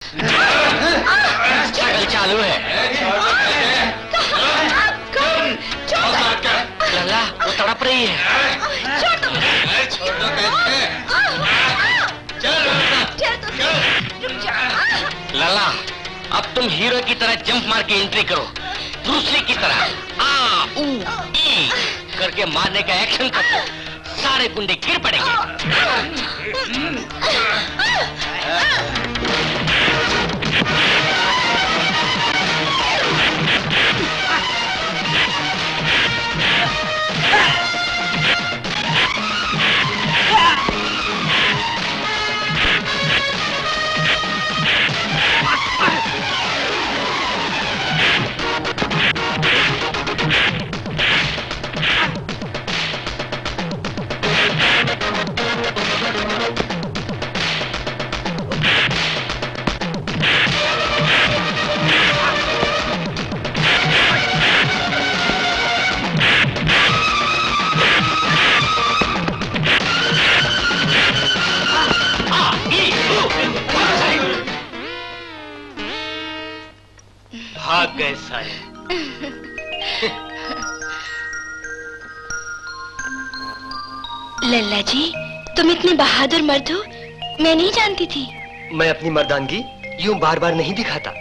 Struggle चालू है। लल्ला वो तड़प रही है। लल्ला अब तुम हीरो की तरह जंप मार के एंट्री करो, ब्रूस ली की तरह आ ऊ ई करके मारने का एक्शन करो, सारे गुंडे गिर पड़ेंगे। भाग गए सारे। लल्ला जी, तुम इतने बहादुर मर्द हो, मैं नहीं जानती थी। मैं अपनी मर्दानगी यूं बार बार नहीं दिखाता।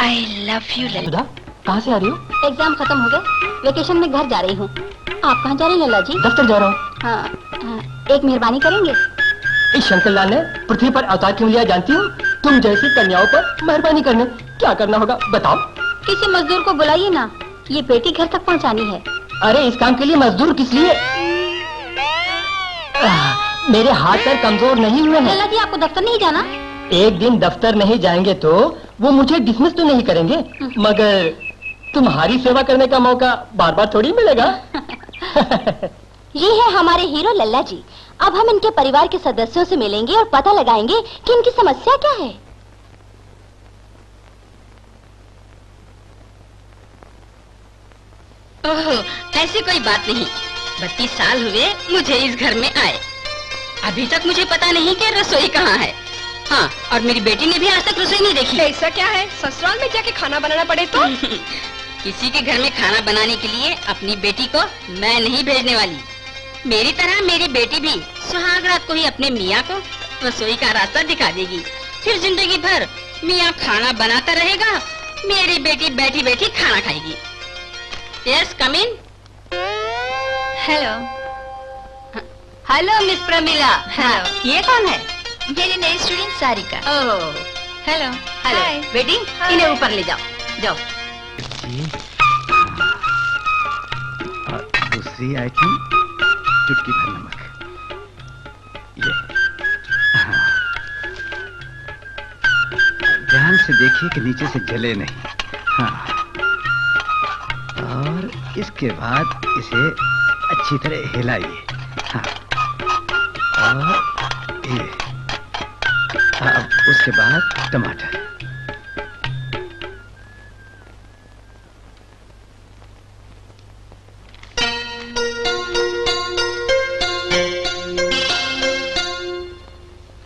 आई लव यू लल्ला। कहाँ से आ रही हो? एग्जाम खत्म हो गए, वेकेशन में घर जा रही हूँ। आप कहाँ जा रहे हैं लल्ला जी? दफ्तर जा रहा हूँ। हाँ, एक मेहरबानी करेंगे? इस शंकरलाल ने पृथ्वी पर अवतार क्यों लिया जानती हो? तुम जैसी कन्याओं पर मेहरबानी करने। क्या करना होगा बताओ? किसी मजदूर को बुलाइए ना, ये पेटी घर तक पहुँचानी है। अरे इस काम के लिए मजदूर किस लिए? मेरे हाथ पैर कमजोर नहीं हुए हैं। लल्ला जी आपको दफ्तर नहीं जाना? एक दिन दफ्तर नहीं जाएंगे तो वो मुझे डिसमिस तो नहीं करेंगे, मगर तुम्हारी सेवा करने का मौका बार बार थोड़ी मिलेगा। ये है हमारे हीरो लल्ला जी। अब हम इनके परिवार के सदस्यों से मिलेंगे और पता लगाएंगे कि इनकी समस्या क्या है। ओह, ऐसी कोई बात नहीं। 32 साल हुए मुझे इस घर में आए, अभी तक मुझे पता नहीं कि रसोई कहाँ है। हाँ, और मेरी बेटी ने भी आज तक रसोई नहीं देखी। ऐसा क्या है, ससुराल में जाके खाना बनाना पड़े तो? किसी के घर में खाना बनाने के लिए अपनी बेटी को मैं नहीं भेजने वाली। मेरी तरह मेरी बेटी भी सुहाग रात को ही अपने मियाँ को रसोई का रास्ता दिखा देगी, फिर जिंदगी भर मियाँ खाना बनाता रहेगा, मेरी बेटी बैठी बैठी खाना खाएगी। Yes, come in. Hello. Hello miss Pramila. Hello. ये कौन है? मेरी नई student Sarika. Oh, hello. Hello बेटी, इन्हें ऊपर ले जाओ, जाओ। दूसरी आइटम चुटकी भर नमक। ये ध्यान से देखिए कि नीचे से जले नहीं। हाँ, और इसके बाद इसे अच्छी तरह हिलाइए। हाँ, और ये अब उसके बाद टमाटर।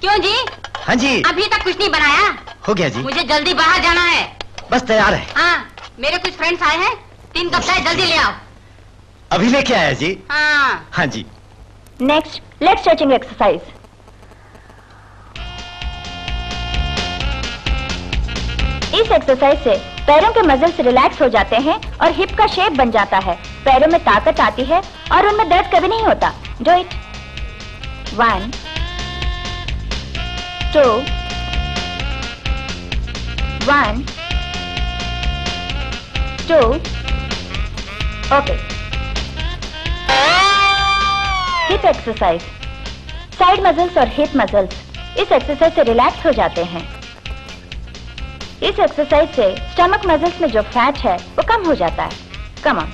क्यों जी? हाँ जी। अभी तक कुछ नहीं बनाया? हो गया जी। मुझे जल्दी बाहर जाना है। बस तैयार है। हाँ, मेरे कुछ फ्रेंड्स आए हैं, 3 कप चाय जल्दी ले आओ। अभी लेके आया जी। हाँ। हाँ जी। Next, leg stretching exercise. इस एक्सरसाइज से पैरों के मसल्स रिलैक्स हो जाते हैं और हिप का शेप बन जाता है। पैरों में ताकत आती है और उनमें दर्द कभी नहीं होता। Do it. 1 2 1 2 okay. Hip exercise. Side muscles और हिप मसल्स इस एक्सरसाइज से रिलैक्स हो जाते हैं। इस एक्सरसाइज से स्टमक मसल्स में जो फैट है वो कम हो जाता है। Come on.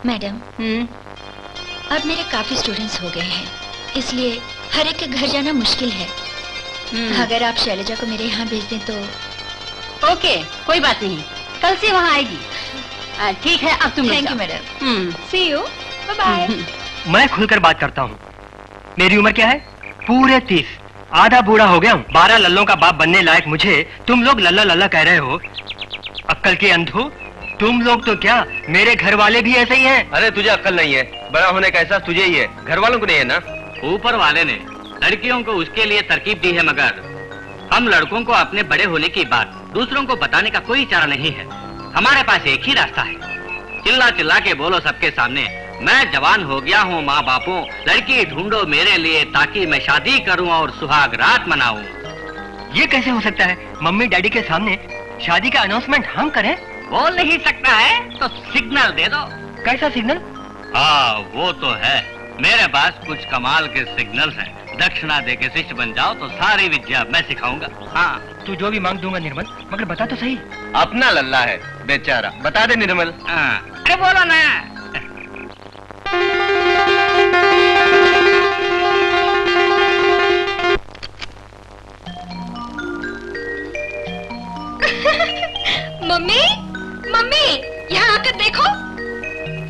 मैडम, अब मेरे काफी स्टूडेंट्स हो गए हैं, इसलिए हर एक के घर जाना मुश्किल है। अगर आप शैलजा को मेरे यहाँ भेज दें तो। ओके, कोई बात नहीं, कल से वहाँ आएगी। ठीक है, अब तुम thank you madam. See you, bye bye. मैं खुलकर बात करता हूँ। मेरी उम्र क्या है? पूरे 30। आधा बूढ़ा हो गया हूँ। 12 लल्लों का बाप बनने लायक मुझे तुम लोग लल्ला लल्ला कह रहे हो। अक्कल के अंधो, तुम लोग तो क्या, मेरे घर वाले भी ऐसे ही हैं। अरे तुझे अक्ल नहीं है, बड़ा होने का एहसास तुझे ही है, घर वालों को नहीं है ना। ऊपर वाले ने लड़कियों को उसके लिए तरकीब दी है, मगर हम लड़कों को अपने बड़े होने की बात दूसरों को बताने का कोई चारा नहीं है। हमारे पास एक ही रास्ता है, चिल्ला चिल्ला के बोलो सबके सामने, मैं जवान हो गया हूँ माँ बापों, लड़की ढूंढो मेरे लिए ताकि मैं शादी करूँ और सुहाग रात मनाऊं। ये कैसे हो सकता है? मम्मी डैडी के सामने शादी का अनाउंसमेंट हम करें? बोल नहीं सकता है तो सिग्नल दे दो। कैसा सिग्नल? हाँ वो तो है, मेरे पास कुछ कमाल के सिग्नल्स हैं। दक्षिणा दे के शिष्य बन जाओ तो सारी विद्या मैं सिखाऊंगा। हाँ तू जो भी मांग दूंगा निर्मल, मगर बता तो सही। अपना लल्ला है बेचारा, बता दे निर्मल। हाँ, अरे बोलो ना। मम्मी, मम्मी, यहाँ आकर देखो।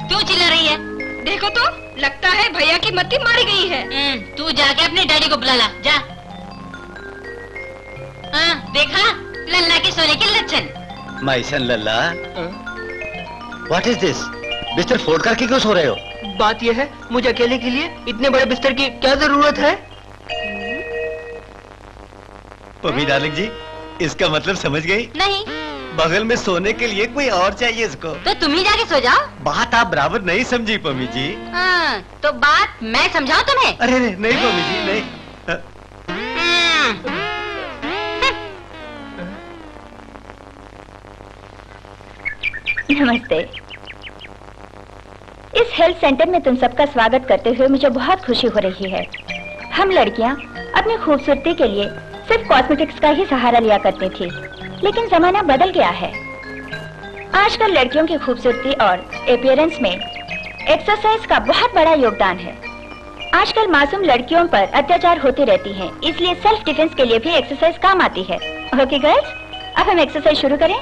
क्यों चिल्ला रही है? देखो तो, लगता है भैया की मत्ती मारी गई है। तू जाके अपने डैडी को बुला ला, जा। देखा, लल्ला के सोने के लक्षण। My son Lalla, what is this? बिस्तर फोल्ड करके क्यों सो रहे हो? बात यह है, मुझे अकेले के लिए इतने बड़े बिस्तर की क्या जरूरत है? पम्मी डार्लिंग जी, इसका मतलब समझ गई? नहीं। बगल में सोने के लिए कोई और चाहिए इसको। तो तुम ही जाके सो जाओ। बात आप बराबर नहीं समझी पम्मी जी। तो बात मैं समझाऊं तुम्हें? अरे नहीं पम्मी जी, नहीं। नमस्ते। इस हेल्थ सेंटर में तुम सबका स्वागत करते हुए मुझे बहुत खुशी हो रही है। हम लड़कियां अपनी खूबसूरती के लिए सिर्फ कॉस्मेटिक्स का ही सहारा लिया करती थी, लेकिन जमाना बदल गया है। आजकल लड़कियों की खूबसूरती और अपीयरेंस में एक्सरसाइज का बहुत बड़ा योगदान है। आजकल मासूम लड़कियों पर अत्याचार होती रहती हैं, इसलिए सेल्फ डिफेंस के लिए भी एक्सरसाइज काम आती है। ओके गर्ल्स, अब हम एक्सरसाइज शुरू करें।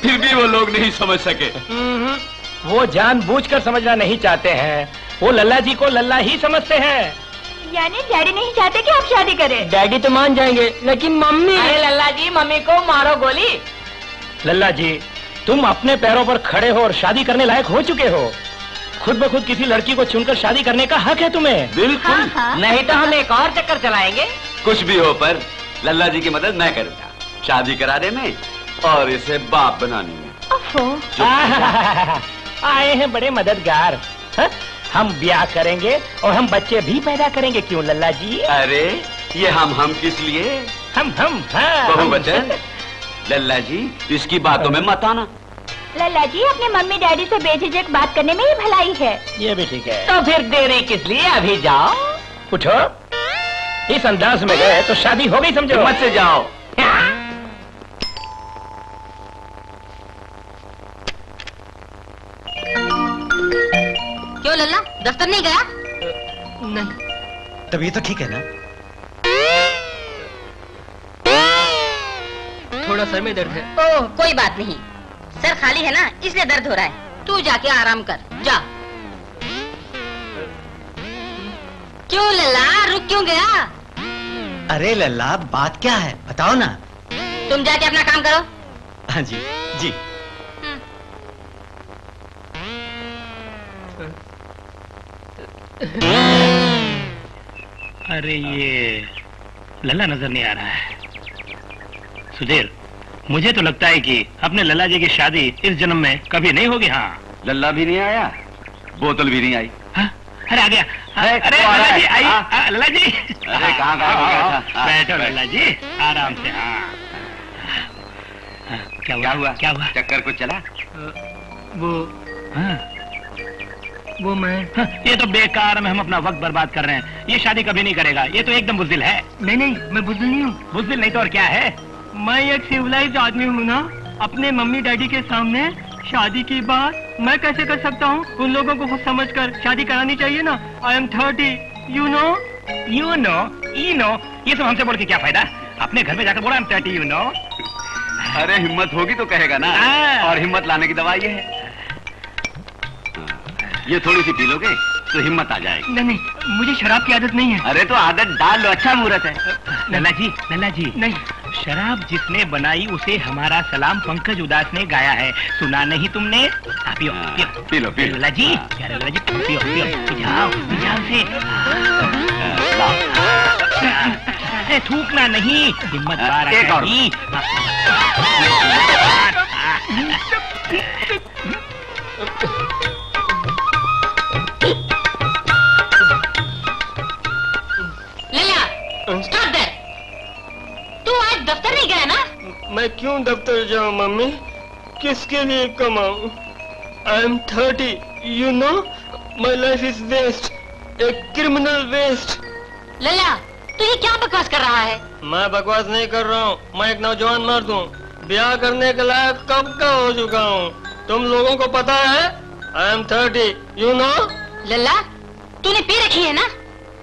फिर भी वो लोग नहीं समझ सके। वो जानबूझकर समझना नहीं चाहते हैं, वो लल्ला जी को लल्ला ही समझते हैं। यानी डैडी नहीं चाहते कि आप शादी करें? डैडी तो मान जाएंगे, लेकिन मम्मी। अरे लल्ला जी, मम्मी को मारो गोली। लल्ला जी, तुम अपने पैरों पर खड़े हो और शादी करने लायक हो चुके हो। खुद ब खुद किसी लड़की को चुनकर शादी करने का हक है तुम्हें। बिल्कुल। नहीं तो हम एक और चक्कर चलाएंगे। कुछ भी हो, पर लल्ला जी की मदद मैं करूंगा, शादी कराने में और इसे बाप बनाने में। आए हैं बड़े मददगार। हा? हम ब्याह करेंगे और हम बच्चे भी पैदा करेंगे, क्यों लल्ला जी? अरे ये हम किस लिए? हम बहुवचन। लल्ला जी, इसकी बातों में मत आना। लल्ला जी, अपने मम्मी डैडी से बेझिझक बात करने में ही भलाई है। ये भी ठीक है। तो फिर देरी किस लिए, अभी जाओ। उठो, इस अंदाज में गए तो शादी हो गई समझो। मत से जाओ। क्यों लल्ला, दफ्तर नहीं गया? नहीं। तब ये तो ठीक है ना? थोड़ा सर में दर्द है। ओह, कोई बात नहीं, सर खाली है ना, इसलिए दर्द हो रहा है। तू जाके आराम कर, जा। क्यों लल्ला, रुक क्यों गया? अरे लल्ला, बात क्या है बताओ ना। तुम जाके अपना काम करो। हाँ जी जी। अरे ये लल्ला नजर नहीं आ रहा है। सुधीर, मुझे तो लगता है कि अपने लल्ला जी की शादी इस जन्म में कभी नहीं होगी। हाँ, लल्ला भी नहीं आया, बोतल भी नहीं आई। हाँ? अरे आ गया। अरे लल्ला जी आइए। लल्ला जी, अरे कहाँ गायब हो गया था? बैठो लल्ला जी, आराम से। हाँ, क्या हुआ? क्या हुआ? चक्कर कुछ चला? वो मैं ये तो बेकार में हम अपना वक्त बर्बाद कर रहे हैं। ये शादी कभी नहीं करेगा, ये तो एकदम बुज़दिल है। नहीं, मैं बुज़दिल नहीं हूँ। बुज़दिल नहीं तो और क्या है? मैं एक सिविलाइज्ड आदमी हूँ ना। अपने मम्मी डैडी के सामने शादी की बात मैं कैसे कर सकता हूँ? उन लोगों को खुद समझकर शादी करानी चाहिए ना। I am 30, you know? ये सब हमसे बोल के क्या फायदा? अपने घर में जाकर बोला I'm 30, you know? अरे हिम्मत होगी तो कहेगा ना। और हिम्मत लाने की दवा ये है। ये थोड़ी सी पी लोगे तो हिम्मत आ जाएगी। नहीं, मुझे शराब की आदत नहीं है। अरे तो आदत डाल लो, अच्छा मुहूर्त है। लल्ला जी नहीं, शराब जिसने बनाई उसे हमारा सलाम पंकज उदास ने गाया है। सुना नहीं तुमने? पियो पी लो। लल्ला जी, प्यारे लल्ला जी, पियो, पिजाओ से। अरे थूकना नहीं, हिम्मत बार एक और। Stop that. तू आज दफ्तर नहीं गया ना? मैं क्यों दफ्तर जाऊं मम्मी? किसके लिए कमाऊं? I am 30, you know? My life is waste, a criminal waste. लल्ला, तू ये क्या बकवास कर रहा है? मैं बकवास नहीं कर रहा हूँ, मैं एक नौजवान मर्द हूँ। ब्याह करने के लायक कब का हो चुका हूँ। तुम लोगों को पता है? I am 30, you know? लल्ला, तूने पी रखी है ना?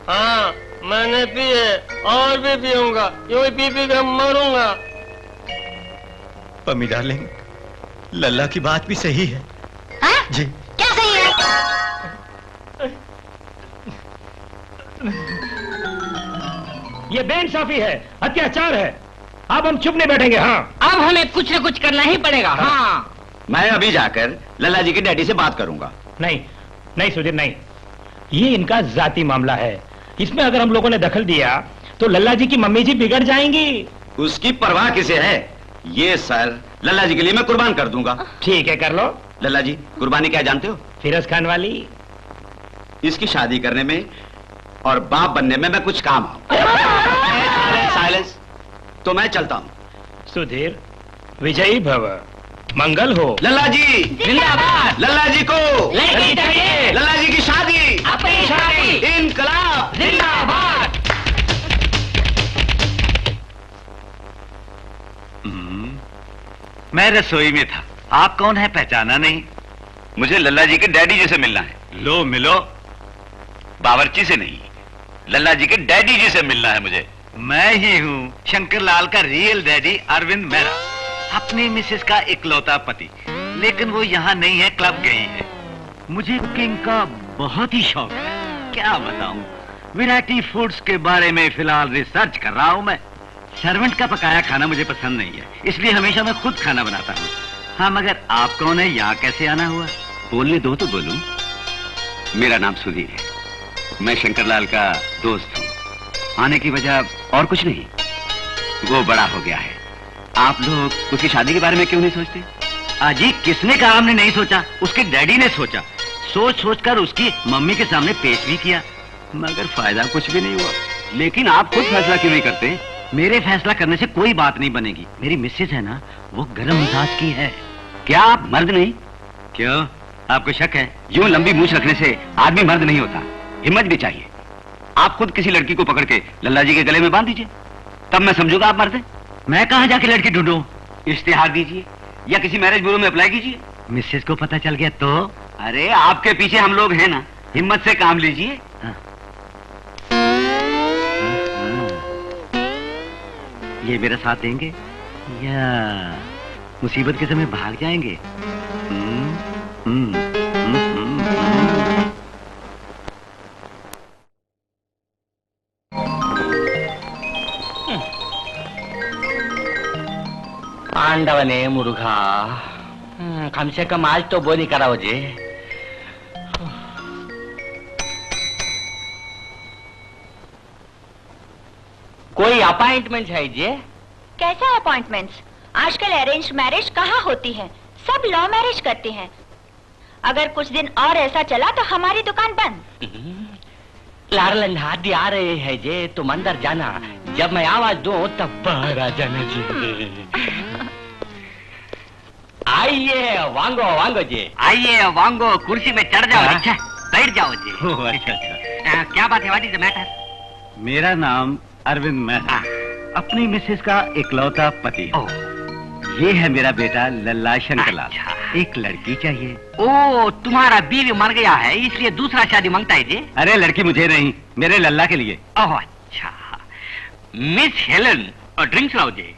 हाँ, मैंने पी है और भी पीऊंगा। यूं ही पी के मरूंगा। पम्मी डार्लिंग, लल्ला की बात भी सही है। हाँ? जी। क्या सही है? ये बेइंसाफी है, अत्याचार है। अब हम चुप नहीं बैठेंगे। हाँ, अब हमें कुछ न कुछ करना ही पड़ेगा। हाँ, मैं अभी जाकर लल्ला जी के डैडी से बात करूंगा। नहीं सुधीर, नहीं। ये इनका जाती मामला है। इसमें अगर हम लोगों ने दखल दिया तो लल्ला जी की मम्मी जी बिगड़ जाएंगी। उसकी परवाह किसे है? ये सर लल्ला जी के लिए मैं कुर्बान कर दूंगा। ठीक है, कर लो। लल्ला जी, कुर्बानी क्या जानते हो? फिरोज खान वाली। इसकी शादी करने में और बाप बनने में मैं कुछ काम आऊं। साइलेंस। तो मैं चलता हूं। सुधीर, विजयी भव, मंगल हो। लल्ला जी जिंदाबाद। लल्ला जी को लड़की चाहिए। लल्ला जी की शादी, अपनी शादी। इनकलाब जिंदाबाद। मैं रसोई में था। आप कौन है, पहचाना नहीं? मुझे लल्ला जी के डैडी जी से मिलना है। लो मिलो। बावर्ची से नहीं, लल्ला जी के डैडी जी से मिलना है मुझे। मैं ही हूँ शंकर लाल का रियल डैडी अरविंद मेहरा, अपनी मिसेस का इकलौता पति। लेकिन वो यहाँ नहीं है, क्लब गई है। मुझे कुकिंग का बहुत ही शौक है। क्या बताऊं, वैरायटी फूड्स के बारे में फिलहाल रिसर्च कर रहा हूँ मैं। सर्वेंट का पकाया खाना मुझे पसंद नहीं है, इसलिए हमेशा मैं खुद खाना बनाता हूँ। हाँ, मगर आप कौन है, यहाँ कैसे आना हुआ? बोलने दो तो बोलूं। मेरा नाम सुधीर है, मैं शंकरलाल का दोस्त हूँ। आने की वजह और कुछ नहीं, वो बड़ा हो गया है। आप लोग उसकी शादी के बारे में क्यों नहीं सोचते? अजी, किसने कहा हमने नहीं सोचा? उसके डैडी ने सोचा। सोच कर उसकी मम्मी के सामने पेश भी किया, मगर फायदा कुछ भी नहीं हुआ। लेकिन आप खुद फैसला क्यों नहीं करते? मेरे फैसला करने से कोई बात नहीं बनेगी। मेरी मिसेज है ना, वो गर्म मिजाज की है। क्या आप मर्द नहीं? क्यों, आपको शक है? यूं लंबी मूछ रखने से आदमी मर्द नहीं होता, हिम्मत भी चाहिए। आप खुद किसी लड़की को पकड़ के लल्ला जी के गले में बांध दीजिए, तब मैं समझूंगा आप मर्द हैं। मैं कहाँ जाके लड़की ढूंढूं? इश्तिहार दीजिए या किसी मैरिज ब्यूरो में अप्लाई कीजिए। मिसेज को पता चल गया तो? अरे आपके पीछे हम लोग हैं ना, हिम्मत से काम लीजिए। ये मेरा साथ देंगे या मुसीबत के समय भाग जाएंगे? पांडवने मुर्गा, कम से कम आज तो बोली कराओ जी। कोई अपॉइंटमेंट है जी? कैसे अपॉइंटमेंट्स? आजकल अरेंज मैरिज कहाँ होती है, सब लव मैरिज करते हैं। अगर कुछ दिन और ऐसा चला तो हमारी दुकान बंद। लारलन हाथी आ रहे हैं जे, तुम अंदर जाना, जब मैं आवाज दूं तब बाहर आ जाना जी। आइए वांगो वांगो जी, आइए वांगो, कुर्सी में चढ़ जाओ। अच्छा बैठ जाओ जी। अच्छा अच्छा। क्या बात है, व्हाट इज द मैटर? मेरा नाम अरविंद मेहता, अपनी मिसेस का इकलौता पति। ये है मेरा बेटा लल्ला शंकरलाल। एक लड़की चाहिए। ओ, तुम्हारा बीवी मर गया है इसलिए दूसरा शादी मांगता है जी? अरे लड़की मुझे नहीं, मेरे लल्ला के लिए। ओह अच्छा। मिस हेलन, और ड्रिंक्स लाओ जी।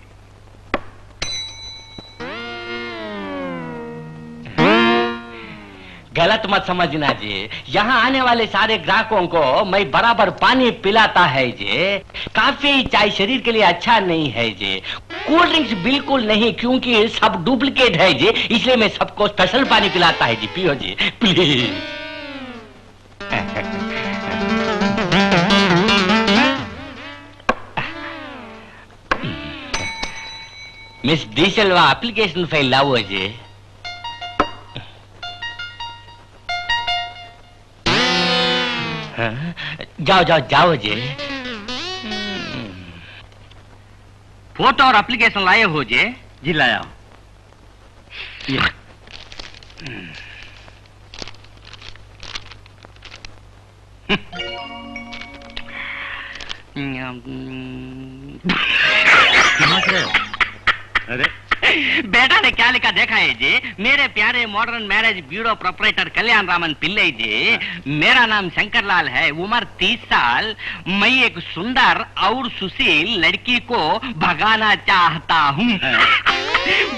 गलत मत समझना जी, यहाँ आने वाले सारे ग्राहकों को मैं बराबर पानी पिलाता है जी। काफी चाय शरीर के लिए अच्छा नहीं है जी, कोल्ड ड्रिंक्स बिल्कुल नहीं, क्योंकि सब डुप्लीकेट है जी, इसलिए मैं सबको स्पेशल पानी पिलाता है जी। पियो जी प्लीज। मिस डीसलवा एप्लीकेशन फाइल लाओ जी। जाओ जाओ जाओ जी। फोटो और एप्लीकेशन लाए हो जी? जी लाया। अरे बेटा ने क्या लिखा देखा है जी? मेरे प्यारे मॉडर्न मैरिज ब्यूरो प्रोपराइटर कल्याण रामन पिल्ले जी, मेरा नाम शंकरलाल है, उम्र 30 साल, मैं एक सुंदर और सुशील लड़की को भगाना चाहता हूँ।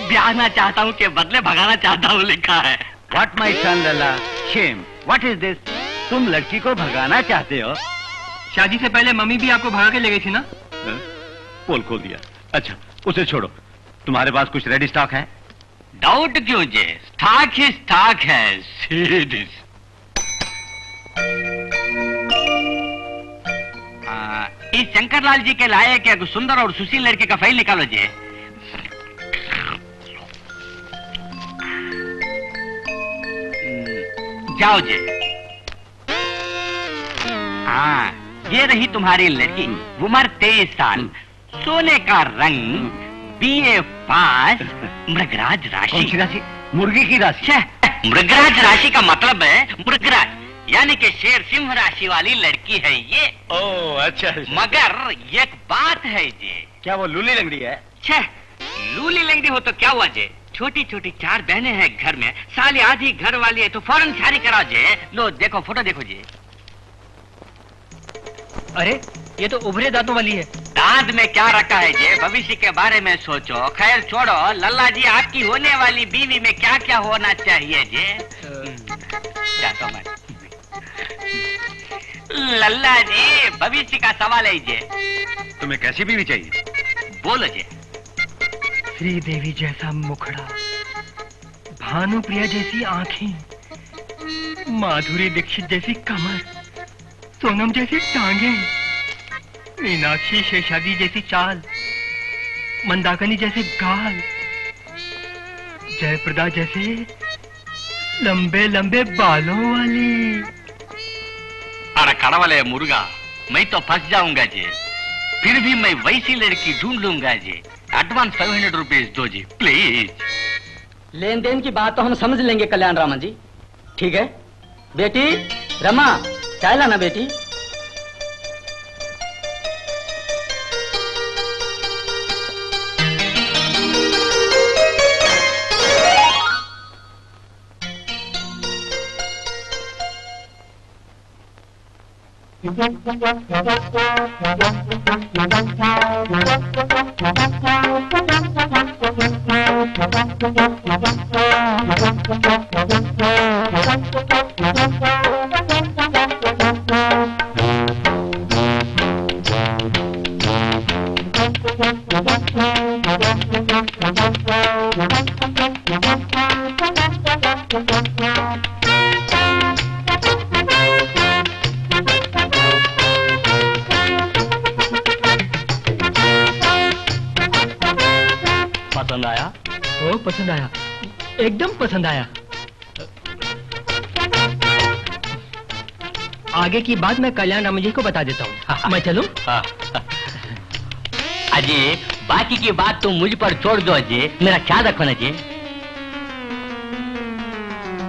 ब्याहना चाहता हूँ के बदले भगाना चाहता हूँ लिखा है। व्हाट माय सन लल्ला, शेम, व्हाट इज दिस? तुम लड़की को भगाना चाहते हो? शादी से पहले मम्मी भी आपको भगा के ले गई थी ना? पोल खोल दिया। अच्छा उसे छोड़ो, तुम्हारे पास कुछ रेडी स्टॉक है? डाउट क्यों जी, स्टॉक ही स्टॉक है। सीरियस। इस शंकरलाल जी के लायक एक सुंदर और सुशील लड़की का फाइल निकालो जी। जाओ जी। हाँ, ये रही तुम्हारी लड़की, उम्र 23 साल, सोने का रंग, BA पास, मृगराज राशि। कौन सी राशि? मुर्गी की राशि। मृगराज राशि का मतलब है मृगराज, यानी कि शेर सिंह राशि वाली लड़की है ये। ओह अच्छा। मगर एक बात है जी। क्या वो लूली लंगड़ी है? छह, लूली लंगड़ी हो तो क्या हुआ जी? छोटी छोटी 4 बहनें हैं घर में, साली आधी घर वाली है, तो फौरन शादी कराओ जी। लो देखो, फोटो देखो जी। अरे ये तो उभरे दांतों वाली है। दांत में क्या रखा है जी? भविष्य के बारे में सोचो। खैर छोड़ो, लल्ला जी आपकी होने वाली बीवी में क्या क्या होना चाहिए जी? जातो मैं। लल्ला जी भविष्य का सवाल है जी। तुम्हें कैसी बीवी चाहिए? बोलो जी। श्रीदेवी जैसा मुखड़ा, भानुप्रिया जैसी आंखें, माधुरी दीक्षित जैसी कमर, सोनम जैसी टांगें, मीनाक्षी शेषाद्री जैसी चाल, मंदाकिनी जैसे गाल, जयप्रदा जैसे लंबे लंबे बालों वाली। अरे काड़ा वाले मुर्गा, मैं तो फंस जाऊंगा जी। फिर भी मैं वैसी लड़की ढूंढ लूंगा जी। एडवांस 500 रुपीज दो जी प्लीज। लेन देन की बात तो हम समझ लेंगे कल्याण रामन जी, ठीक है? बेटी रमा, चाय लाना बेटी। पसंद आया? ओ पसंद आया, एकदम पसंद आया। आगे की बात मैं कल्याण राम जी को बता देता हूँ। मैं चलूं? अजय, बाकी की बात तुम मुझ पर छोड़ दो अजय, मेरा ख्याल रखो ना अजय।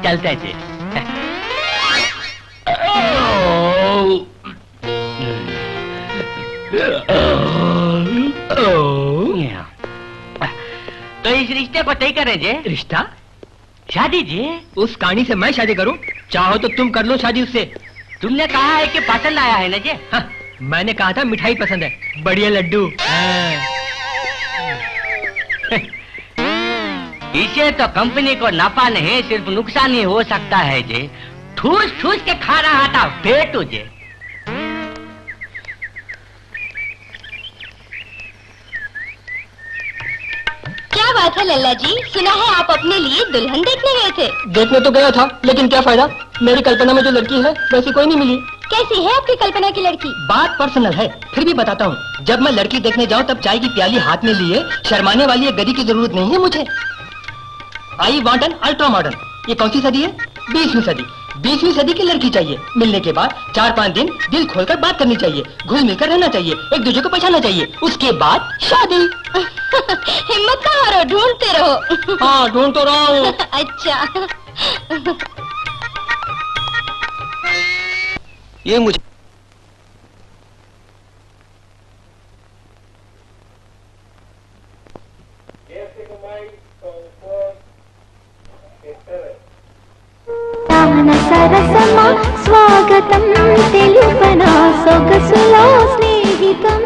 चलते अजय। तो इस रिश्ते को तय करें जे? रिश्ता? शादी जी? उस कहानी से मैं शादी करूं? चाहो तो तुम कर लो शादी उससे। तुमने कहा है कि पसंद आया है ना जे? हाँ, मैंने कहा था मिठाई पसंद है, बढ़िया लड्डू। इसे तो कंपनी को नफा नहीं सिर्फ नुकसान ही हो सकता है जे। ठूस ठूस के खा रहा था पेट जे। क्या बात है लल्ला जी, सुना है आप अपने लिए दुल्हन देखने गए थे? देखने तो गया था, लेकिन क्या फायदा, मेरी कल्पना में जो लड़की है वैसी कोई नहीं मिली। कैसी है आपकी कल्पना की लड़की? बात पर्सनल है, फिर भी बताता हूँ। जब मैं लड़की देखने जाऊँ तब चाय की प्याली हाथ में लिए शर्माने वाली एक गधी की जरूरत नहीं है मुझे। I want an ultra modern. ये कौन सी सदी है? 20वीं सदी। 20वीं सदी की लड़की चाहिए। मिलने के बाद 4-5 दिन दिल खोलकर बात करनी चाहिए, घुल मिलकर रहना चाहिए, एक दूसरे को पहचानना चाहिए, उसके बाद शादी। हिम्मत ना हारो, ढूंढते रहो। हाँ, ढूंढ तो रहा हूँ। अच्छा। ये मुझे సరసమా స్వాగతం తెలుపనా సొగసులో స్నేహితం।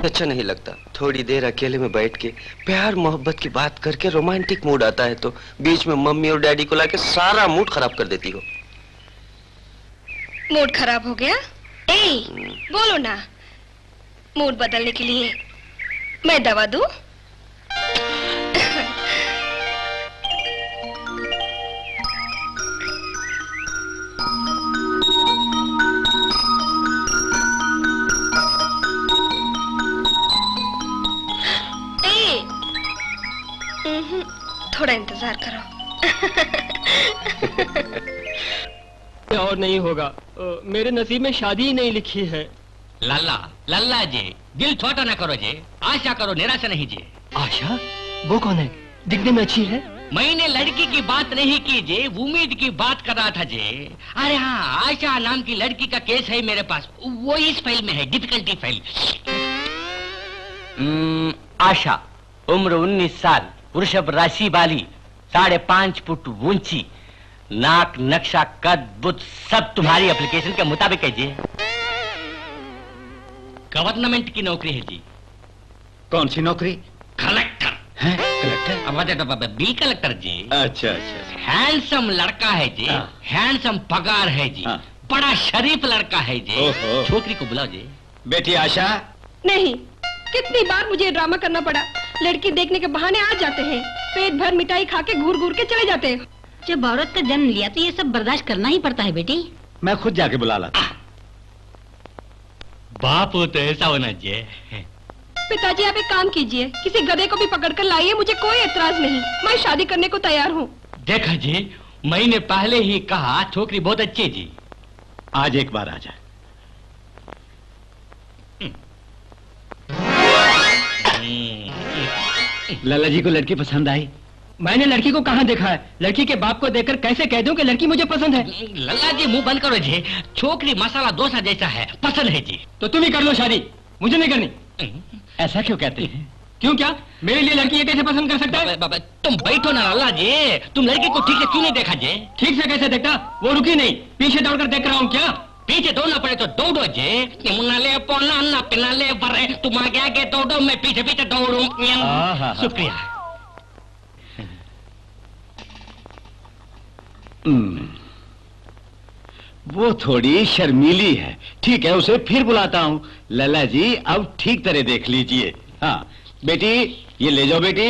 अच्छा नहीं लगता, थोड़ी देर अकेले में बैठ के प्यार मोहब्बत की बात करके रोमांटिक मूड आता है तो बीच में मम्मी और डैडी को लाके सारा मूड खराब कर देती हो। मूड खराब हो गया? बोलो ना, मूड बदलने के लिए मैं दवा दूं? थोड़ा इंतजार करो। और नहीं होगा, मेरे नसीब में शादी ही नहीं लिखी है। लल्ला, लल्ला जी, दिल छोटा ना करो जी, आशा करो, निराशा नहीं जी। आशा? वो कौन है? दिखने में अच्छी है। मैंने लड़की की बात नहीं की जे, उम्मीद की बात कर रहा था जे। अरे हाँ, आशा नाम की लड़की का केस है मेरे पास, वो इस फाइल में है, डिफिकल्टी फाइल। आशा, उम्र 19 साल, वृषभ राशि वाली, 5.5 फुट ऊंची, नाक, नक्शा, कद, बुद्ध सब तुम्हारी एप्लीकेशन के मुताबिक है जी। गवर्नमेंट की नौकरी है जी। कौन सी नौकरी? कलेक्टर है? कलेक्टर? अब बी कलेक्टर जी। अच्छा अच्छा। हैंडसम लड़का है जी, हैंडसम पगार है जी, बड़ा शरीफ लड़का है जी। छोकरी को बुलाओ जी। बेटी आशा? नहीं, कितनी बार मुझे ड्रामा करना पड़ा। लड़की देखने के बहाने आ जाते हैं, पेट भर मिठाई खा के घूर घूर के चले जाते हैं। जब औरत का जन्म लिया तो ये सब बर्दाश्त करना ही पड़ता है बेटी। मैं खुद जाके बुला लाता। बाप हो तो ऐसा होना चाहिए। पिताजी आप एक काम कीजिए, किसी गधे को भी पकड़ कर लाइए, मुझे कोई एतराज नहीं, मैं शादी करने को तैयार हूँ। देखा जी, मैंने पहले ही कहा छोकरी बहुत अच्छी है जी। आज एक बार आ जा। लल्ला जी को लड़की पसंद आई? मैंने लड़की को कहाँ देखा है? लड़की के बाप को देखकर कैसे कह दूं कि लड़की मुझे पसंद है? लल्ला जी मुंह बंद करो जी, छोकरी मसाला डोसा जैसा है, पसंद है जी। तो तुम ही कर लो शादी, मुझे नहीं करनी। ऐसा क्यों कहते हैं? क्यों क्या? मेरे लिए लड़की ये कैसे पसंद कर सकता है? तुम बैठो ना लल्ला जी, तुम लड़की को ठीक से क्यों नहीं देखा जी? ठीक से कैसे देखता? वो रुकी नहीं, पीछे दौड़कर देख रहा हूँ। क्या पीछे दौड़ना पड़े तो दौड़ो जे। निमुनाले पोना ना पिनाले बरे, तुम आगे आगे दौड़ो, मैं पीछे पीछे दौड़ूं। शुक्रिया। वो थोड़ी शर्मीली है। ठीक है, उसे फिर बुलाता हूँ। लल्ला जी अब ठीक तरह देख लीजिए। हाँ बेटी, ये ले जाओ बेटी।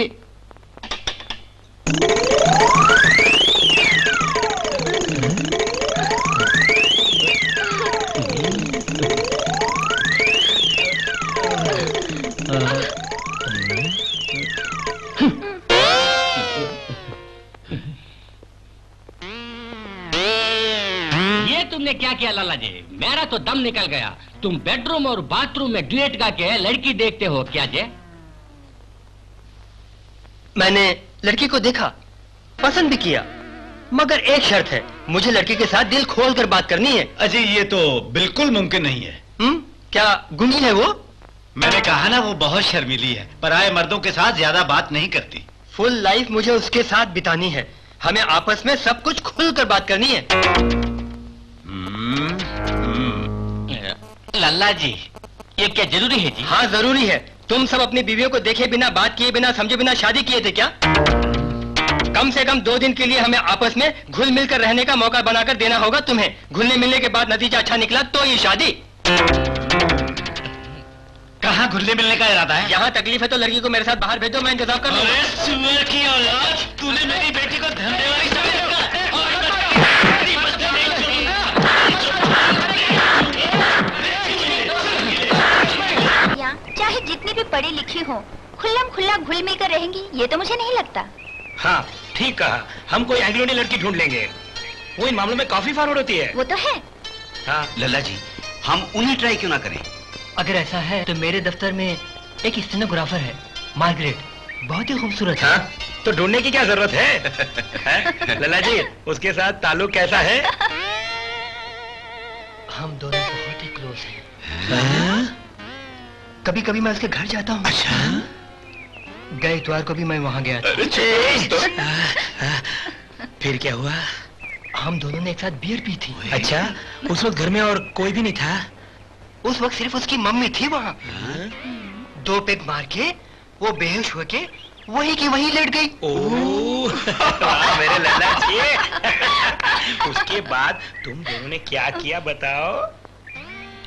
क्या किया लल्ला जी, मेरा तो दम निकल गया। तुम बेडरूम और बाथरूम में ड्यूएट गा के लड़की देखते हो क्या जे? मैंने लड़की को देखा, पसंद भी किया, मगर एक शर्त है, मुझे लड़की के साथ दिल खोल कर बात करनी है। अजय ये तो बिल्कुल मुमकिन नहीं है। क्या गुंगी है वो? मैंने कहा ना वो बहुत शर्मीली है, पराये मर्दों के साथ ज्यादा बात नहीं करती। फुल लाइफ मुझे उसके साथ बितानी है, हमें आपस में सब कुछ खुलकर बात करनी है। लल्ला जी, ये क्या जरूरी है जी? हाँ जरूरी है। तुम सब अपनी बीवियों को देखे बिना, बात किए बिना, समझे बिना शादी किए थे क्या? कम से कम 2 दिन के लिए हमें आपस में घुल मिलकर रहने का मौका बनाकर देना होगा तुम्हें। घुलने मिलने के बाद नतीजा अच्छा निकला तो ये शादी। कहाँ घुलने मिलने का इरादा है? यहाँ तकलीफ है तो लड़की को मेरे साथ बाहर भेजो, मैं इंतजाम कर लूंगा। अरे सुअर की औलाद, तूने मेरी बेटी को धंधे वाली चाहे जितनी भी पढ़ी लिखी हो, खुल्लम खुल्ला घुल मिल कर रहेंगी, ये तो मुझे नहीं लगता। हाँ ठीक कहा, हम कोई एंग्लोनी लड़की ढूंढ लेंगे, वो इन मामलों में काफी फॉरवर्ड होती है। वो तो है। हाँ लल्ला जी, हम उन्हें ट्राई क्यों ना करें? अगर ऐसा है तो मेरे दफ्तर में एक स्टेनोग्राफर है, मार्गरेट, बहुत ही खूबसूरत है। हाँ, तो ढूंढने की क्या जरूरत है? लल्ला जी, उसके साथ ताल्लुक कैसा है? हम दोनों बहुत ही क्लोज हैं। कभी कभी मैं उसके घर जाता हूँ। अच्छा? गए इतवार को भी मैं वहाँ गया था। फिर क्या हुआ? हम दोनों ने एक साथ बियर पी थी। अच्छा, उस वक्त घर में और कोई भी नहीं था? उस वक्त सिर्फ उसकी मम्मी थी वहाँ। 2 पेग मार के वो बेहोश होके वहीं की वहीं लेट गई। ओह, मेरे लल्ला जी। उसके बाद तुम दोनों ने क्या किया बताओ?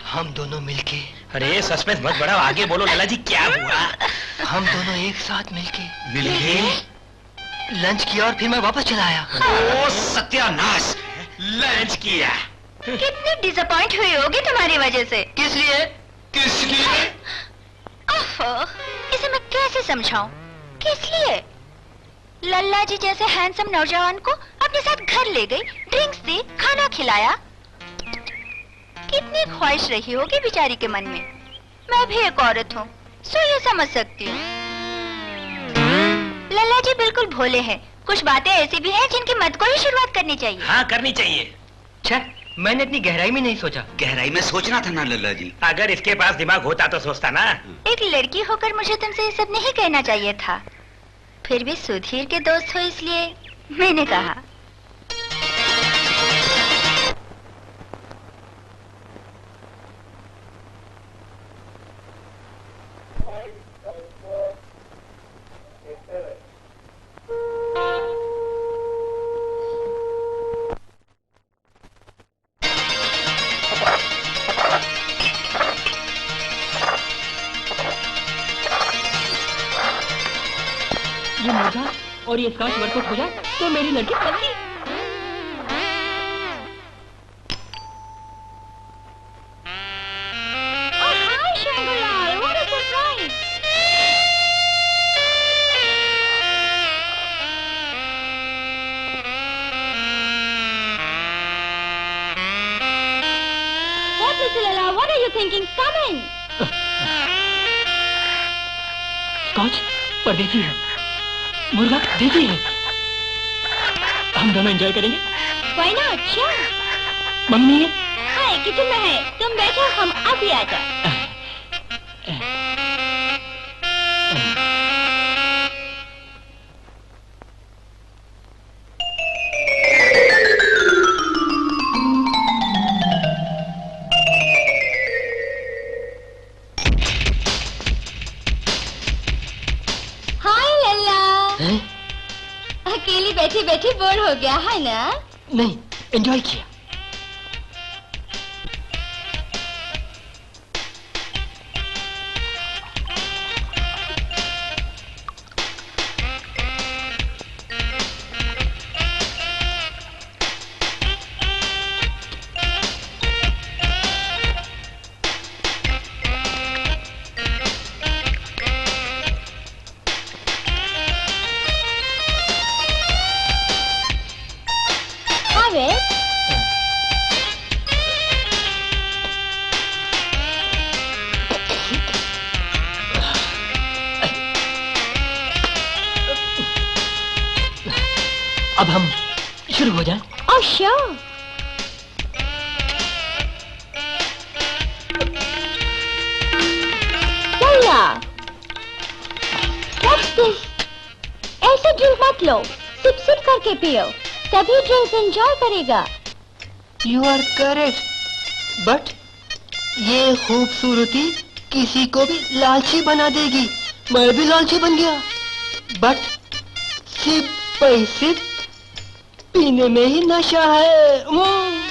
हम दोनों मिलके। अरे सस्पेंस मत बढ़ाओ, आगे बोलो लल्ला जी, क्या हुआ? हम दोनों एक साथ मिलके लंच किया और फिर मैं वापस चला आया। ओ सत्यानाश, लंच किया? कितनी डिसअपॉइंट हुई होगी तुम्हारी वजह से। किस लिए? किस लिए? ओहो, इसे मैं कैसे समझाऊं? किस लिए? लल्ला जी जैसे हैंडसम नौजवान को अपने साथ घर ले गई, ड्रिंक्स दी, खाना खिलाया। कितनी ख्वाहिश रही होगी बेचारी के मन में। मैं भी एक औरत हूँ, सो ये समझ सकती हूँ। लल्ला जी बिल्कुल भोले हैं, कुछ बातें ऐसी भी हैं जिनकी मत को ही शुरुआत करनी चाहिए। हाँ करनी चाहिए। अच्छा, मैंने इतनी गहराई में नहीं सोचा। गहराई में सोचना था ना लल्ला जी। अगर इसके पास दिमाग होता तो सोचता ना। एक लड़की होकर मुझे तुमसे ये सब नहीं कहना चाहिए था, फिर भी सुधीर के दोस्त हो इसलिए मैंने कहा। ये मोजा और ये स्कॉच वर्कआउट हो जाए तो मेरी लड़की पक्की। What are you thinking? Come in. Scotch परदेसी है, मुर्गा देसी है। हम दोनों एंजॉय करेंगे। Why not? Sure. मम्मी है? हाय, किचन में है, तुम बैठो, हम अभी आ जाए। अकेली बैठी बैठी बोर हो गया है ना? नहीं, एंजॉय किया। अब हम शुरू हो जाए। Oh, sure. Lalla, what's this? ऐसे ड्रिंक मत लो, सिप सिप करके पियो, तभी ड्रिंक्स एंजॉय करेगा। यू आर करेक्ट, बट ये खूबसूरती किसी को भी लालची बना देगी। मैं भी लालची बन गया, बट सिर्फ पैसे पीने में ही नशा है।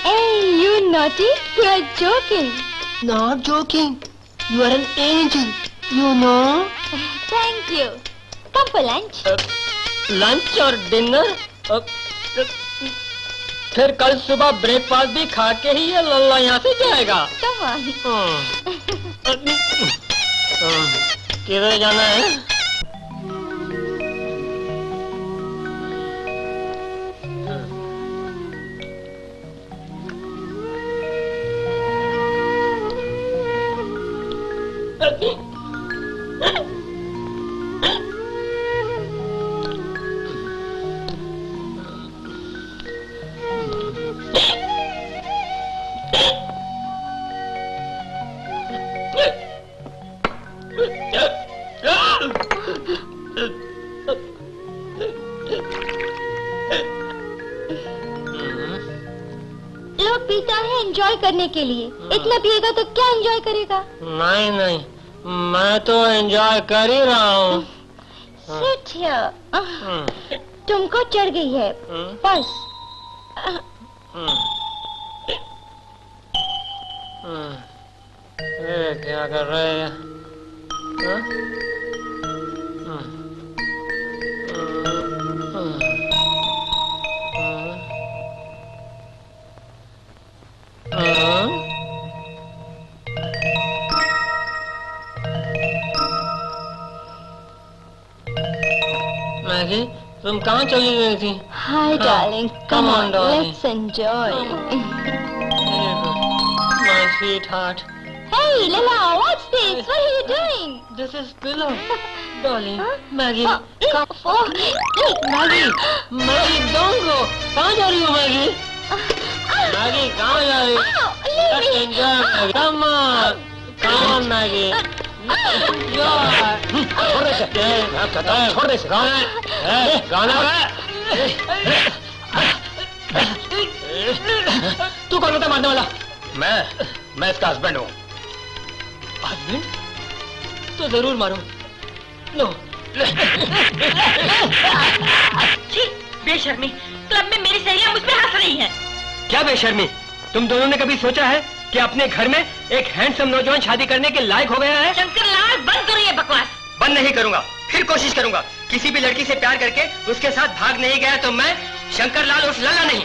Hey, you naughty, you are joking. Not joking, you are an angel, you know. Thank you. Come for lunch. Lunch और डिनर, फिर कल सुबह ब्रेकफास्ट भी खा के ही ये लल्ला यहाँ से जाएगा। Come on. किधर जाना है? लोग पीता है एंजॉय करने के लिए, इतना पिएगा तो क्या एंजॉय करेगा? नहीं नहीं, मैं तो एंजॉय कर ही रहा हूँ। Sit here. तुमको चढ़ गई है बस। ये क्या कर रहे हैं? मैगी, तुम कहाँ चली गई थी? Hi darling, come on, darling. let's enjoy. My sweetheart. Hey Lala, what's this? What are you doing? This is pillow, darling. Huh? Maggie, come. Oh, look, Maggie, Maggie, don't go. कहाँ जा रही हो Maggie? Maggie, कहाँ जा रही? Let's enjoy, Maggie. Come on, come on, Maggie. छोड़ दे से गाना तू कौन होता मारने वाला? मैं इसका हस्बैंड हूँ। हस्बैंड? तो जरूर मारो। लो। बेशर्मी, क्लब में मेरी सहेलियां मुझ पे हंस रही हैं। क्या बेशर्मी? तुम दोनों ने कभी सोचा है कि अपने घर में एक हैंडसम नौजवान शादी करने के लायक हो गया है? शंकर लाल, बंद करो ये बकवास। बंद नहीं करूंगा, फिर कोशिश करूंगा। किसी भी लड़की से प्यार करके उसके साथ भाग नहीं गया तो मैं शंकर लाल उस लल्ला नहीं।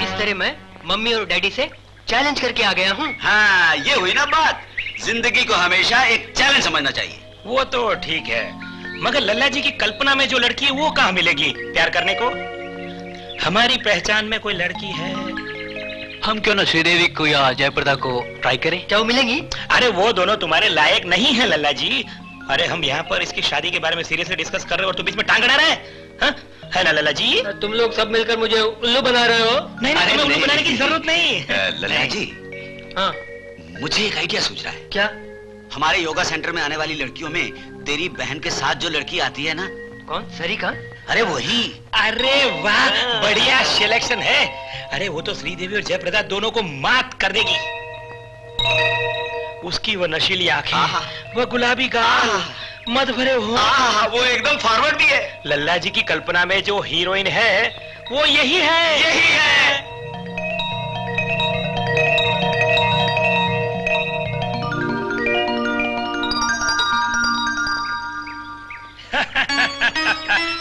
इस तरह मैं मम्मी और डैडी से चैलेंज करके आ गया हूँ। हाँ, ये हुई ना बात। जिंदगी को हमेशा एक चैलेंज समझना चाहिए। वो तो ठीक है, मगर लल्ला जी की कल्पना में जो लड़की है वो कहाँ मिलेगी प्यार करने को? हमारी पहचान में कोई लड़की है? हम क्यों ना श्रीदेवी को या जयप्रदा को ट्राई करें? क्या वो मिलेंगी? अरे वो दोनों तुम्हारे लायक नहीं है लल्ला जी। अरे हम यहाँ पर इसकी शादी के बारे में सीरियसली डिस्कस कर रहे हो और तुम बीच में टांग अड़ा रहे हैं, है ना लल्ला जी? तुम लोग सब मिलकर मुझे उल्लू बना रहे हो। नहीं, तुम्हें उल्लू बनाने की जरूरत नहीं। लल्ला जी, हाँ, मुझे एक आइडिया सूझ रहा है। क्या? हमारे योगा सेंटर में आने वाली लड़कियों में तेरी बहन के साथ जो लड़की आती है ना? कौन? सरिका? अरे वही। अरे वाह, बढ़िया सिलेक्शन है। अरे वो तो श्रीदेवी और जयप्रदा दोनों को मात कर देगी। उसकी वो नशीली आंखें, वो गुलाबी गाल, मद भरे हो, वो एकदम फॉरवर्ड भी है। लल्ला जी की कल्पना में जो हीरोइन है वो यही है। यही है।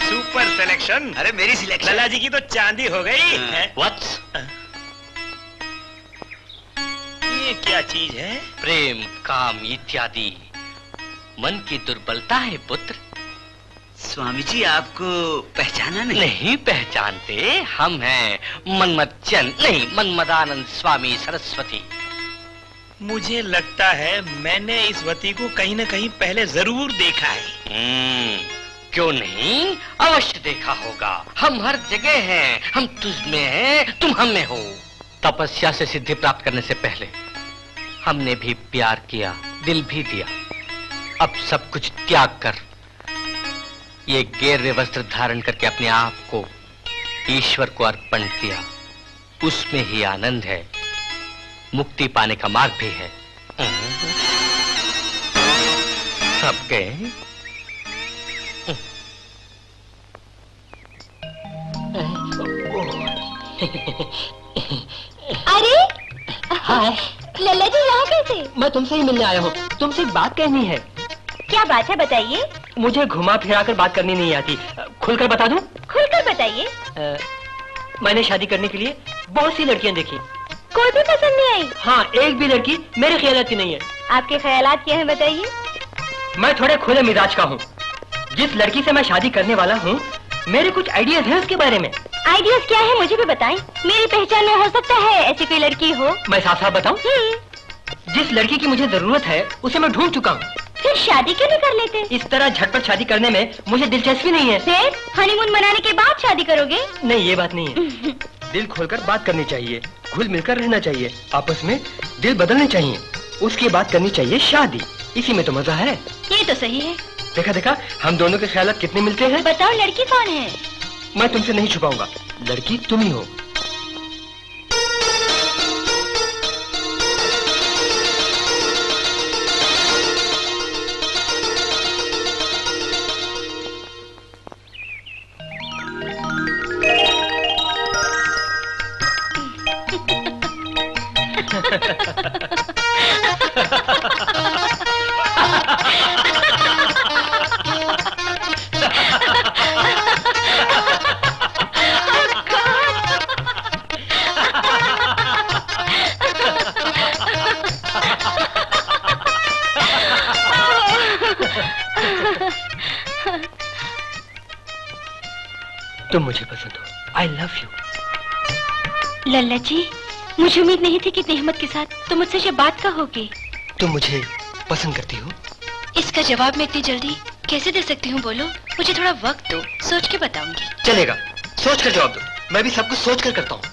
Super selection. अरे मेरी सिलेक्शन। लल्ला जी की तो चांदी हो गई। व्हाट्स? ये क्या चीज है? प्रेम, काम इत्यादि मन की दुर्बलता है पुत्र। स्वामी जी, आपको पहचाना नहीं? नहीं पहचानते? हम हैं मनमत चंद, नहीं मनमदानंद स्वामी सरस्वती। मुझे लगता है मैंने इस वती को कहीं न कहीं पहले जरूर देखा है। क्यों नहीं, अवश्य देखा होगा। हम हर जगह हैं, हम तुझ में हैं, तुम हम में हो। तपस्या से सिद्धि प्राप्त करने से पहले हमने भी प्यार किया, दिल भी दिया। अब सब कुछ त्याग कर ये गेरुए वस्त्र धारण करके अपने आप को ईश्वर को अर्पण किया। उसमें ही आनंद है, मुक्ति पाने का मार्ग भी है। अब गए। अरे हाय, लल्ला जी यहाँ कैसे? मैं तुमसे ही मिलने आया हूँ। तुमसे एक बात कहनी है। क्या बात है, बताइए। मुझे घुमा फिरा कर बात करनी नहीं आती। खुलकर बता दूं? खुलकर बताइए। मैंने शादी करने के लिए बहुत सी लड़कियां देखी, कोई भी पसंद नहीं आई? हाँ, एक भी लड़की मेरे ख्यालात की नहीं है। आपके ख्यालात क्या हैं, बताइए। मैं थोड़े खुले मिजाज का हूँ। जिस लड़की से मैं शादी करने वाला हूँ, मेरे कुछ आइडियाज हैं उसके बारे में। आइडियाज क्या है, मुझे भी बताएं। मेरी पहचान में हो सकता है ऐसी कोई लड़की हो। मैं साफ साफ बताऊं? जिस लड़की की मुझे जरूरत है उसे मैं ढूंढ चुका हूँ। फिर शादी क्यों नहीं कर लेते? इस तरह झटपट शादी करने में मुझे दिलचस्पी नहीं है। फिर हनीमून मनाने के बाद शादी करोगे? नहीं, ये बात नहीं है। दिल खोलकर बात करनी चाहिए, घुल मिलकर रहना चाहिए, आपस में दिल बदलने चाहिए, उसके बाद करनी चाहिए शादी। इसी में तो मजा है। ये तो सही है। देखा देखा, हम दोनों के ख्याल कितने मिलते हैं। बताओ, लड़की कौन है? मैं तुमसे नहीं छुपाऊंगा, लड़की तुम ही हो। तुम मुझे पसंद हो। आई लव यू। लल्ला जी, मुझे उम्मीद नहीं थी कि इतनी हिम्मत के साथ तुम मुझसे ये बात कहोगे। तुम मुझे पसंद करती हो? इसका जवाब मैं इतनी जल्दी कैसे दे सकती हूँ, बोलो। मुझे थोड़ा वक्त दो, सोच के बताऊंगी। चलेगा, सोच कर जवाब दो। मैं भी सब कुछ सोच कर करता हूँ।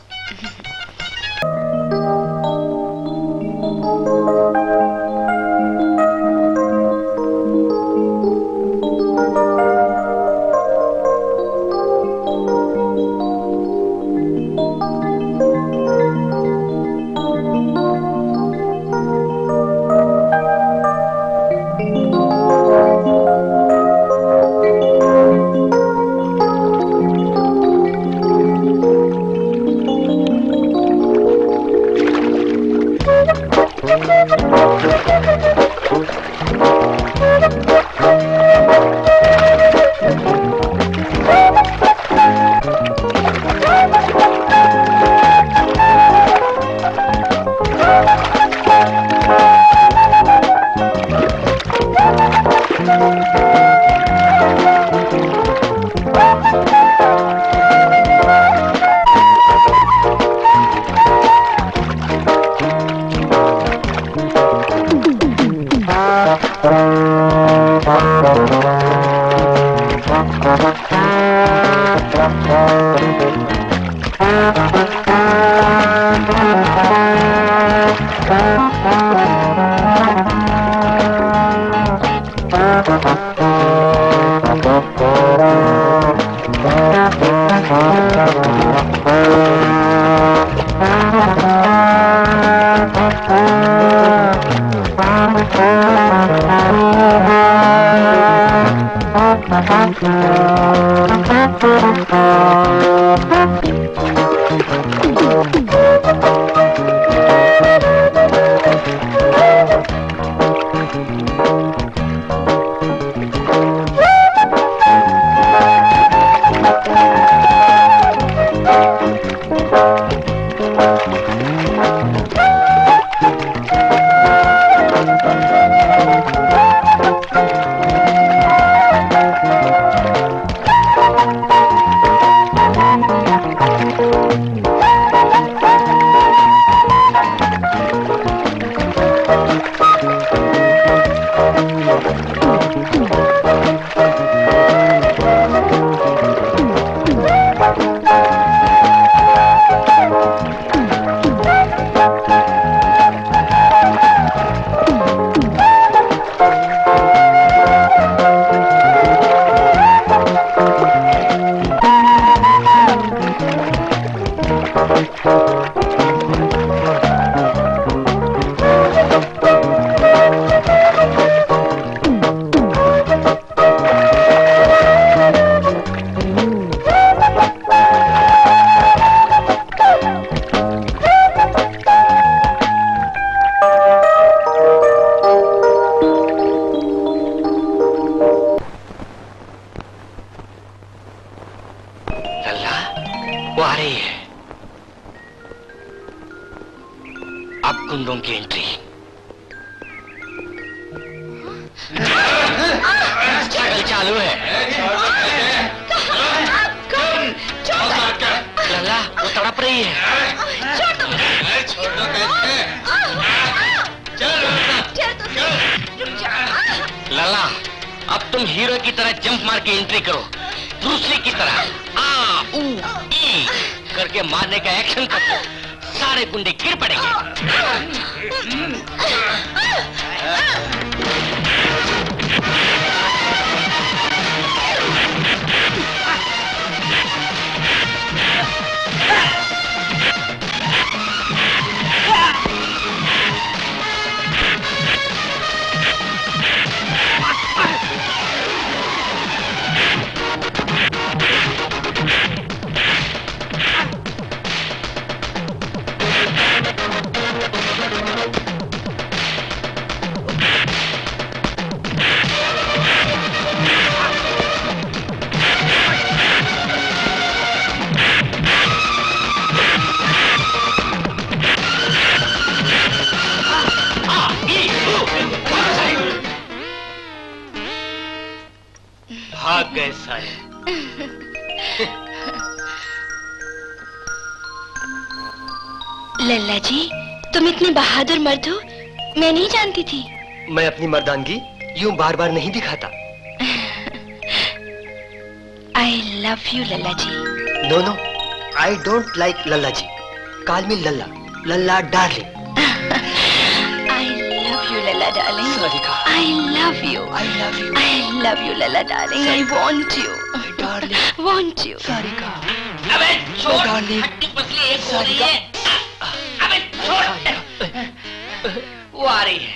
स्ट्रगल चालू है। लल्ला वो तड़प रही है। लल्ला अब तुम हीरो की तरह जंप मार के एंट्री करो, ब्रूस ली की तरह आ ऊ ई करके मारने का एक्शन करो, सारे गुंडे गिर पड़ेंगे। भाग गए सारे। लल्ला जी, तुम इतने बहादुर मर्द हो, मैं नहीं जानती थी। मैं अपनी मर्दानगी यूं बार बार नहीं दिखाता। I love you Lalla ji. No no, I don't like Lalla ji. Call me Lalla, Lalla darling. I love you Lalla darling. Sarika, I love you. I love you. I love you Lalla darling. I want you darling. Want you. Sarika, अबे छोड़, darling. हड्डी पसली एक हो रही है। अबे छोड़, वो आ रही है।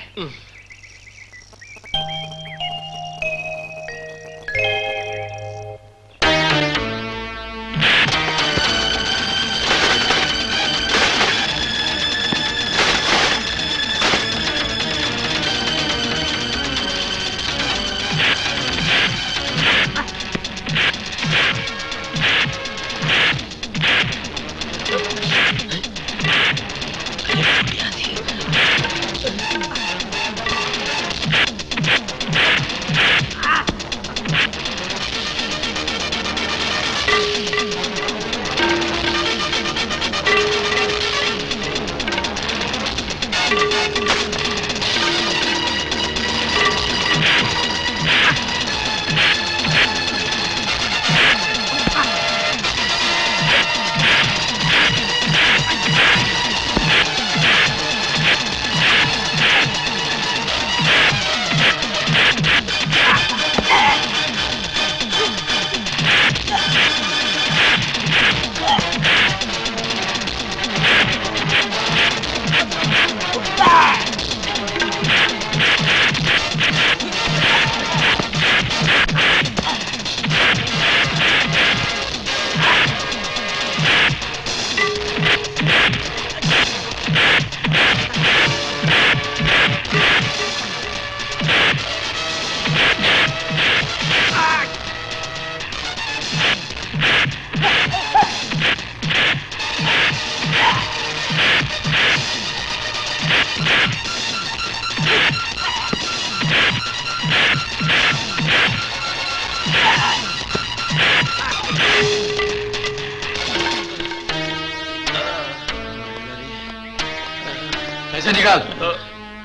पैसे निकाल।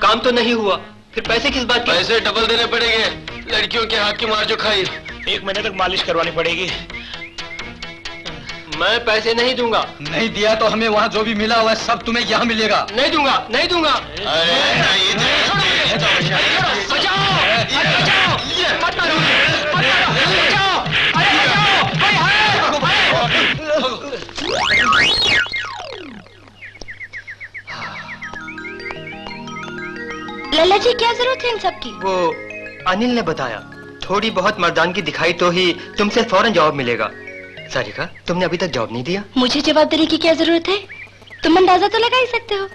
काम तो नहीं हुआ, फिर पैसे किस बात के? पैसे डबल देने पड़ेंगे, लड़कियों के हाथ की मार जो खाई। 1 महीने तक मालिश करवानी पड़ेगी। मैं पैसे नहीं दूंगा। नहीं दिया तो हमें वहाँ जो भी मिला हुआ है सब तुम्हें यहाँ मिलेगा। नहीं दूंगा, नहीं दूंगा। अरे नहीं बचाओ! अरे बचाओ! मत मारो! मत मारो! बचाओ! अरे बचाओ! कोई है! लल्ला जी, क्या जरूरत है इन सब की? वो अनिल ने बताया, थोड़ी बहुत मर्दानगी दिखाई तो ही तुमसे फौरन जवाब मिलेगा। सारिका, तुमने अभी तक जवाब नहीं दिया। मुझे जवाब देने की क्या जरूरत है? तुम अंदाजा तो लगा ही सकते हो।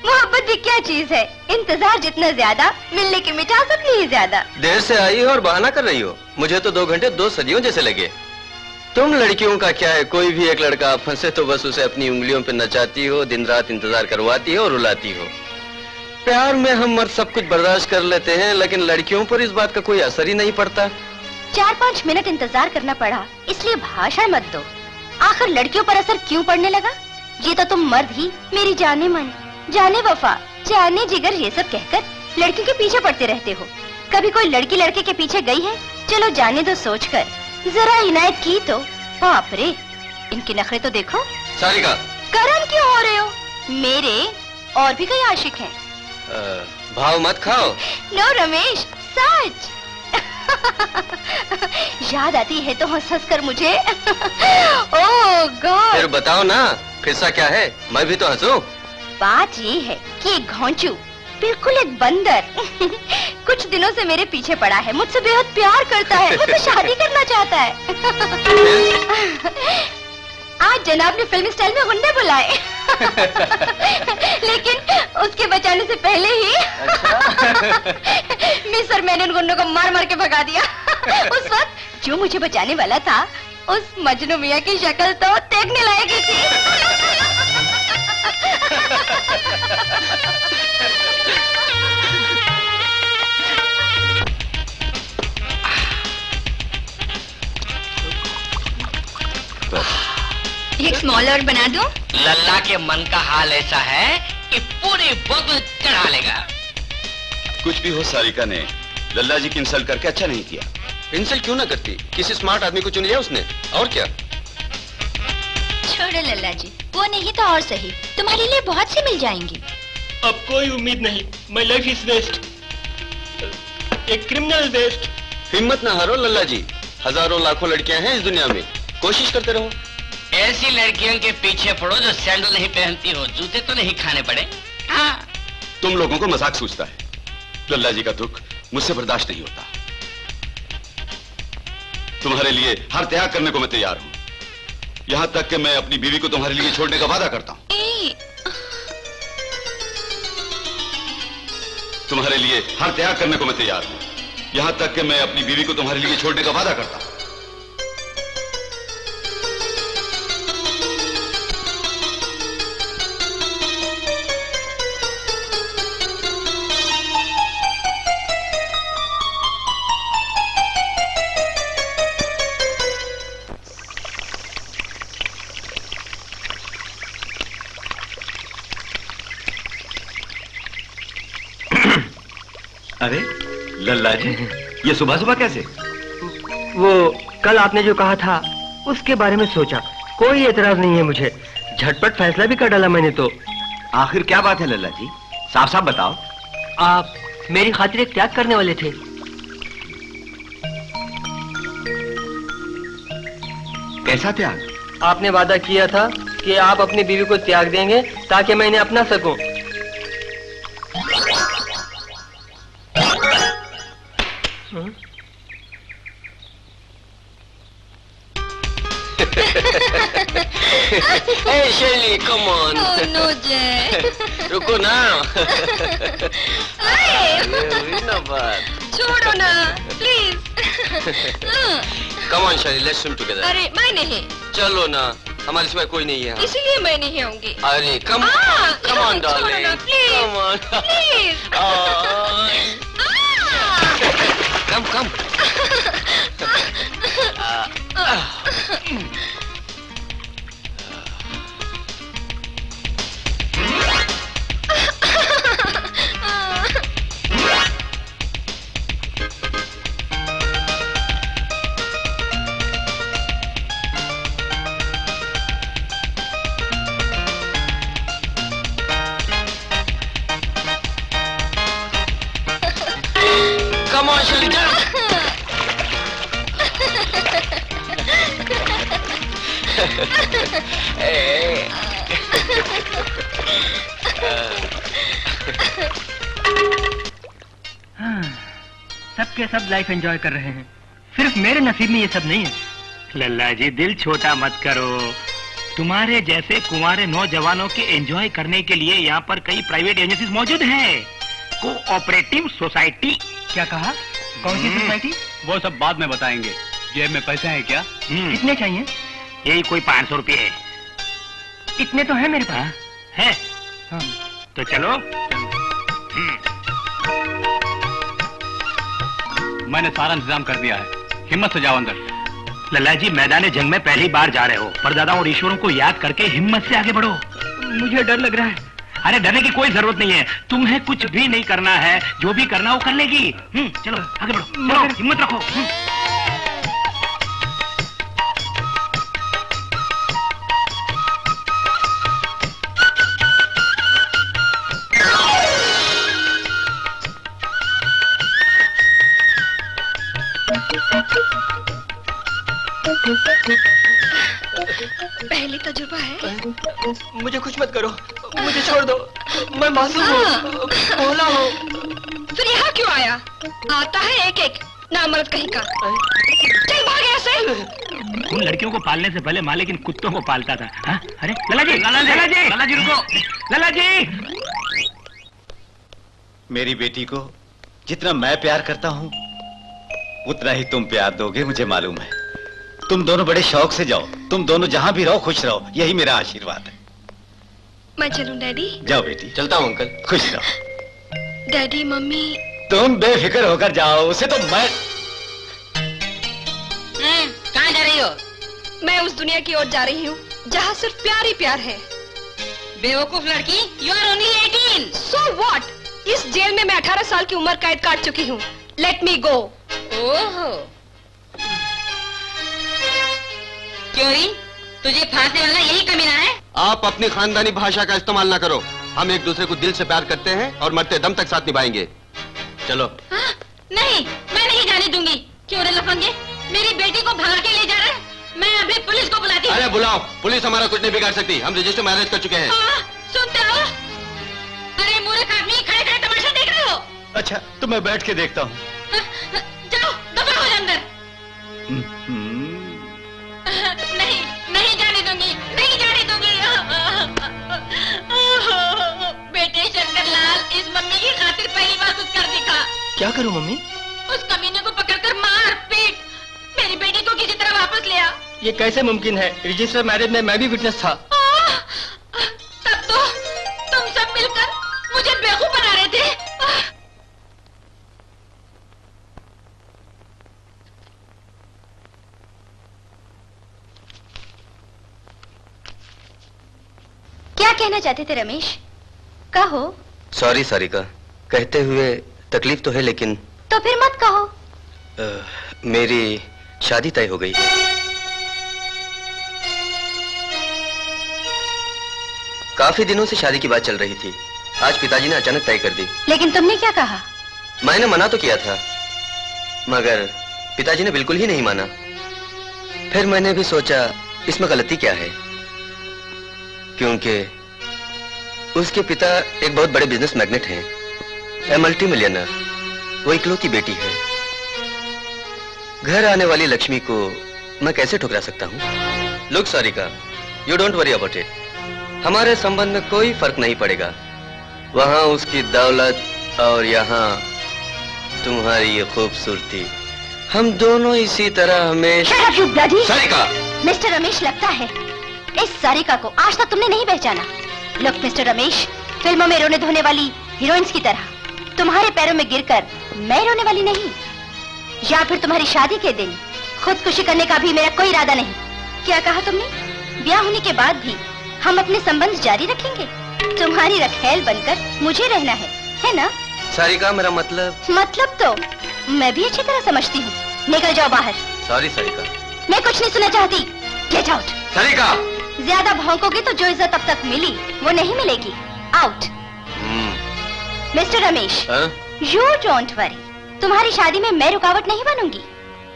मोहब्बत भी क्या चीज है, इंतजार जितना ज्यादा, मिलने की मिठास उतनी ही ज्यादा। देर से आई हो और बहाना कर रही हो। मुझे तो 2 घंटे 2 सदियों जैसे लगे। तुम लड़कियों का क्या है, कोई भी एक लड़का फंसे तो बस उसे अपनी उंगलियों पे नचाती हो, दिन रात इंतजार करवाती हो और रुलाती हो। प्यार में हम मर्द सब कुछ बर्दाश्त कर लेते हैं, लेकिन लड़कियों पर इस बात का कोई असर ही नहीं पड़ता। 4-5 मिनट इंतजार करना पड़ा, इसलिए भाषण मत दो। आखिर लड़कियों पर असर क्यों पड़ने लगा? ये तो तुम मर्द ही मेरी जाने मन, जाने वफा, जाने जिगर ये सब कहकर लड़की के पीछे पड़ते रहते हो। कभी कोई लड़की लड़के के पीछे गई है? चलो जाने दो सोचकर, जरा इनायत की तो। बाप रे, इनके नखरे तो देखो। सारिका, गरम क्यों हो रहे हो? मेरे और भी कई आशिक हैं। भाव मत खाओ। नो रमेश, सच। याद आती है तो हंस हंस कर मुझे। ओह गॉड। फिर बताओ ना, किस्सा क्या है? मैं भी तो हंसूं। बात ये है कि एक घोंचू, बिल्कुल एक बंदर, कुछ दिनों से मेरे पीछे पड़ा है, मुझसे बेहद प्यार करता है, मुझसे शादी करना चाहता है। आज जनाब ने फिल्मी स्टाइल में गुंडे बुलाए। लेकिन उसके बचाने से पहले ही मिस और मैंने उन गुंडों को मार मार के भगा दिया। उस वक्त जो मुझे बचाने वाला था, उस मजनू मियां की शक्ल तो देखने लायक ही थी। एक स्मॉल और बना दूं? लल्ला के मन का हाल ऐसा है कि पूरी बोतल चढ़ा लेगा। कुछ भी हो, सारिका ने लल्ला जी की इंसल्ट करके अच्छा नहीं किया। इंसल्ट क्यों ना करती, किसी स्मार्ट आदमी को चुन लिया उसने, और क्या। छोड़ो लल्ला जी, वो नहीं तो और सही, तुम्हारे लिए बहुत सी मिल जाएंगी। अब कोई उम्मीद नहीं, माय लाइफ इज वेस्ट, एक क्रिमिनल वेस्ट। हिम्मत ना हारो लल्ला जी, हजारों लाखों लड़कियां हैं इस दुनिया में, कोशिश करते रहो। ऐसी लड़कियों के पीछे पड़ो जो सैंडल नहीं पहनती हो, जूते तो नहीं खाने पड़े। हाँ। तुम लोगों को मजाक सूझता है। लल्ला जी का दुख मुझसे बर्दाश्त नहीं होता। तुम्हारे लिए हर त्याग करने को मैं तैयार हूं, यहां तक कि मैं अपनी बीवी को तुम्हारे लिए छोड़ने का वादा करता हूं। तुम्हारे लिए हर त्याग करने को मैं तैयार हूं, यहां तक कि मैं अपनी बीवी को तुम्हारे लिए छोड़ने का वादा करता हूं। अरे लल्ला जी, ये सुबह सुबह कैसे? वो कल आपने जो कहा था उसके बारे में सोचा, कोई एतराज नहीं है मुझे, झटपट फैसला भी कर डाला मैंने तो। आखिर क्या बात है लल्ला जी, साफ साफ बताओ। आप मेरी खातिर एक त्याग करने वाले थे। कैसा त्याग? आपने वादा किया था कि आप अपनी बीवी को त्याग देंगे ताकि मैं इन्हें अपना सकूं। Hey Shelly, come on. Oh no, Jay. रुको ना। छोड़ो ना, please. Come on Shelly, let's swim together. अरे मैं नहीं। चलो ना, हमारे सिवाय कोई नहीं है। इसलिए मैं नहीं आऊंगी। अरे come on darling. Come on. Please. Come. Come on, Shelly, jump! Hey. हाँ, सबके सब लाइफ एंजॉय कर रहे हैं, सिर्फ मेरे नसीब में ये सब नहीं है। लल्ला जी दिल छोटा मत करो। तुम्हारे जैसे कुंवारे नौजवानों के एंजॉय करने के लिए यहाँ पर कई प्राइवेट एजेंसीज मौजूद हैं। Cooperative society. क्या कहा? कौन सी सोसाइटी? वो सब बाद में बताएंगे। जेब में पैसे हैं क्या? कितने चाहिए? यही कोई 500 रुपये है। इतने तो है मेरे पास। है? हाँ। तो चलो। मैंने सारा इंतजाम कर दिया है, हिम्मत से जाओ अंदर। लल्ला जी मैदान जंग में पहली बार जा रहे हो, परदादाओं और ईश्वरों को याद करके हिम्मत से आगे बढ़ो। मुझे डर लग रहा है। अरे डरने की कोई जरूरत नहीं है, तुम्हें कुछ भी नहीं करना है, जो भी करना वो कर लेगी। चलो आगे बढ़ो, चलो हिम्मत रखो। पहले तजुर्बा है। मुझे कुछ मत करो, मुझे छोड़ दो। मैं मासूम हूँ, भोला हूँ। फिर यहाँ क्यों आया? आता है एक एक नामर्द कहीं का। चल भाग यहाँ से। उन लड़कियों को पालने से पहले माँ लेकिन कुत्तों को पालता था। हाँ? अरे लल्ला जी, लल्ला जी, लल्ला जी रुको, लल्ला जी। मेरी बेटी को जितना मैं प्यार करता हूँ उतना ही तुम प्यार दोगे, मुझे मालूम है। तुम दोनों बड़े शौक से जाओ, तुम दोनों जहाँ भी रहो खुश रहो, यही मेरा आशीर्वाद है। मैं चलूं डैडी? जाओ बेटी। चलता हूँ अंकल। खुश रहो। Daddy mummy. तुम बेफिक्र होकर जाओ, उसे तो मैं। कहाँ जा रही हो? मैं उस दुनिया की ओर जा रही हूँ जहाँ सिर्फ प्यार ही प्यार है। बेवकूफ लड़की, you are only 18। So what? इस जेल में मैं 18 साल की उम्र कैद काट चुकी हूँ। लेट मी गो। ओहो, क्यों री? तुझे फांसने वाला यही कमीना है? आप अपनी खानदानी भाषा का इस्तेमाल ना करो। हम एक दूसरे को दिल से प्यार करते हैं और मरते दम तक साथ निभाएंगे। चलो। नहीं, मैं नहीं जाने दूंगी। क्यों रे लफंगे, मेरी बेटी को भगा के ले जा रहा है? मैं अभी पुलिस को बुलाती हूँ। अरे बुलाओ, पुलिस हमारा कुछ नहीं बिगाड़ सकती। हम रजिस्टर मैरिज कर चुके हैं। सुनते हो? अरे मूर्ख आदमी, खड़े खड़े तमाशा देख रहे हो? अच्छा तो मैं बैठ के देखता हूँ। जाओ, दफा हो अंदर। नहीं, नहीं जाने दूंगी, नहीं जाने दूंगी। बेटे शंकरलाल, इस मम्मी की खातिर पहली बार कुछ कर दिखा। क्या करूं मम्मी? उस कमीने को पकड़कर मार पीट, मेरी बेटी को किसी तरह वापस ले आ। ये कैसे मुमकिन है? रजिस्टर मैरिज में मैं भी विटनेस था। तब तो तुम सब मिलकर मुझे बेवकूफ बना रहे थे। क्या कहना चाहते थे रमेश? कहो। सॉरी सारिका, कहते हुए तकलीफ तो है लेकिन। तो फिर मत कहो। मेरी शादी तय हो गई। काफी दिनों से शादी की बात चल रही थी। आज पिताजी ने अचानक तय कर दी। लेकिन तुमने क्या कहा? मैंने मना तो किया था, मगर पिताजी ने बिल्कुल ही नहीं माना। फिर मैंने भी सोचा इसमें गलती क्या है, क्योंकि उसके पिता एक बहुत बड़े बिजनेस मैग्नेट हैं, ए मल्टी मिलियनर। वो इकलौती बेटी है। घर आने वाली लक्ष्मी को मैं कैसे ठुकरा सकता हूँ? Look Sarika, you don't worry about it. हमारे संबंध में कोई फर्क नहीं पड़ेगा। वहाँ उसकी दौलत और यहाँ तुम्हारी ये खूबसूरती, हम दोनों इसी तरह हमेशा। Shut up, you bloody! Sarika! Mister Ramesh, लगता है इस सारिका को आज तक तुमने नहीं पहचाना। लुक मिस्टर रमेश, फिल्मों में रोने धोने वाली हीरोइंस की तरह तुम्हारे पैरों में गिरकर मैं रोने वाली नहीं, या फिर तुम्हारी शादी के दिन खुदकुशी करने का भी मेरा कोई इरादा नहीं। क्या कहा तुमने? ब्याह होने के बाद भी हम अपने संबंध जारी रखेंगे? तुम्हारी रखेल बनकर मुझे रहना है ना? सारिका, मेरा मतलब तो मैं भी अच्छी तरह समझती हूँ। निकल जाओ बाहर। सॉरी सारिका। मैं कुछ नहीं सुनना चाहती। Get out. सारिका! ज्यादा भौंकोगे तो जो इज्जत अब तक मिली वो नहीं मिलेगी। Out. Mister Ramesh, you don't worry, तुम्हारी शादी में मैं रुकावट नहीं बनूंगी,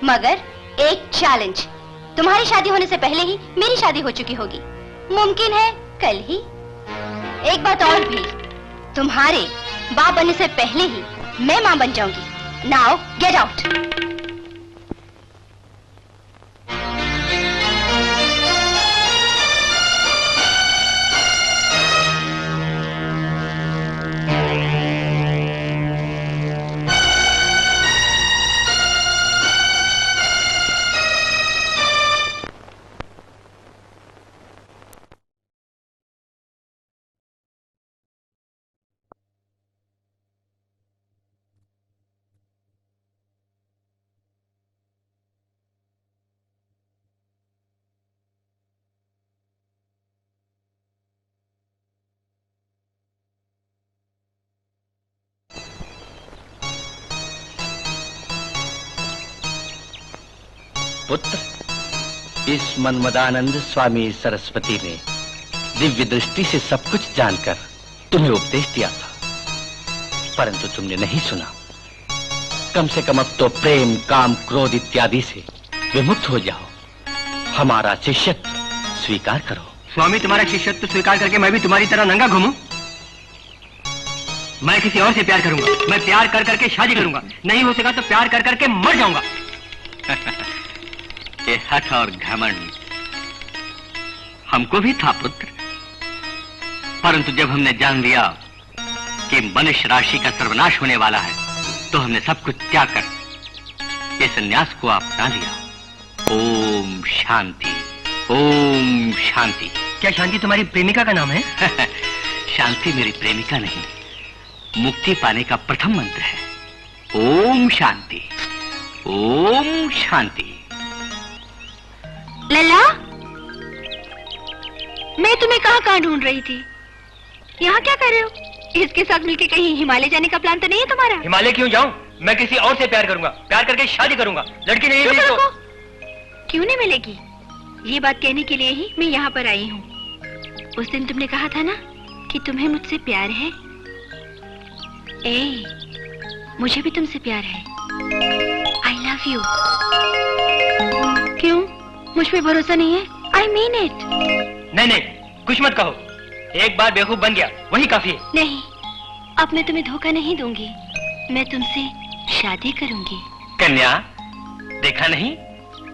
मगर एक चैलेंज। तुम्हारी शादी होने से पहले ही मेरी शादी हो चुकी होगी, मुमकिन है कल ही। एक बात और भी, तुम्हारे बाप बनने से पहले ही मैं मां बन जाऊंगी। Now get out. पुत्र, इस मनमदानंद स्वामी सरस्वती ने दिव्य दृष्टि से सब कुछ जानकर तुम्हें उपदेश दिया था, परंतु तुमने नहीं सुना। कम से कम अब तो प्रेम, काम, क्रोध इत्यादि से विमुक्त हो जाओ। हमारा शिष्यत्व स्वीकार करो। स्वामी, तुम्हारा शिष्यत्व स्वीकार करके मैं भी तुम्हारी तरह नंगा घूमूं? मैं किसी और से प्यार करूंगा। मैं प्यार कर करके शादी करूंगा। नहीं हो सका तो प्यार कर करके मर जाऊंगा। ये हठ और घमंड हमको भी था पुत्र, परंतु जब हमने जान लिया कि मनुष्य राशि का सर्वनाश होने वाला है तो हमने सब कुछ त्याग कर ये संन्यास को अपना लिया। ओम शांति, ओम शांति। क्या शांति तुम्हारी प्रेमिका का नाम है? शांति मेरी प्रेमिका नहीं, मुक्ति पाने का प्रथम मंत्र है। ओम शांति, ओम शांति। लल्ला, मैं तुम्हें कहाँ ढूंढ रही थी? यहाँ क्या कर रहे हो? इसके साथ मिलके कहीं हिमालय जाने का प्लान तो नहीं है तुम्हारा? हिमालय क्यों जाऊं? मैं किसी और से प्यार करूंगा। प्यार करके शादी करूंगा। लड़की नहीं मिली तो क्यों नहीं मिलेगी? ये बात कहने के लिए ही मैं यहाँ पर आई हूँ। उस दिन तुमने कहा था ना कि तुम्हें मुझसे प्यार है। मुझे भी तुमसे प्यार है। आई लव यू। क्यों, मुझ पे भरोसा नहीं है? I mean it. नहीं नहीं, कुछ मत कहो। एक बार बेवकूफ बन गया, वही काफी है। नहीं, अब मैं तुम्हें धोखा नहीं दूंगी। मैं तुमसे शादी करूंगी। कन्या, देखा नहीं,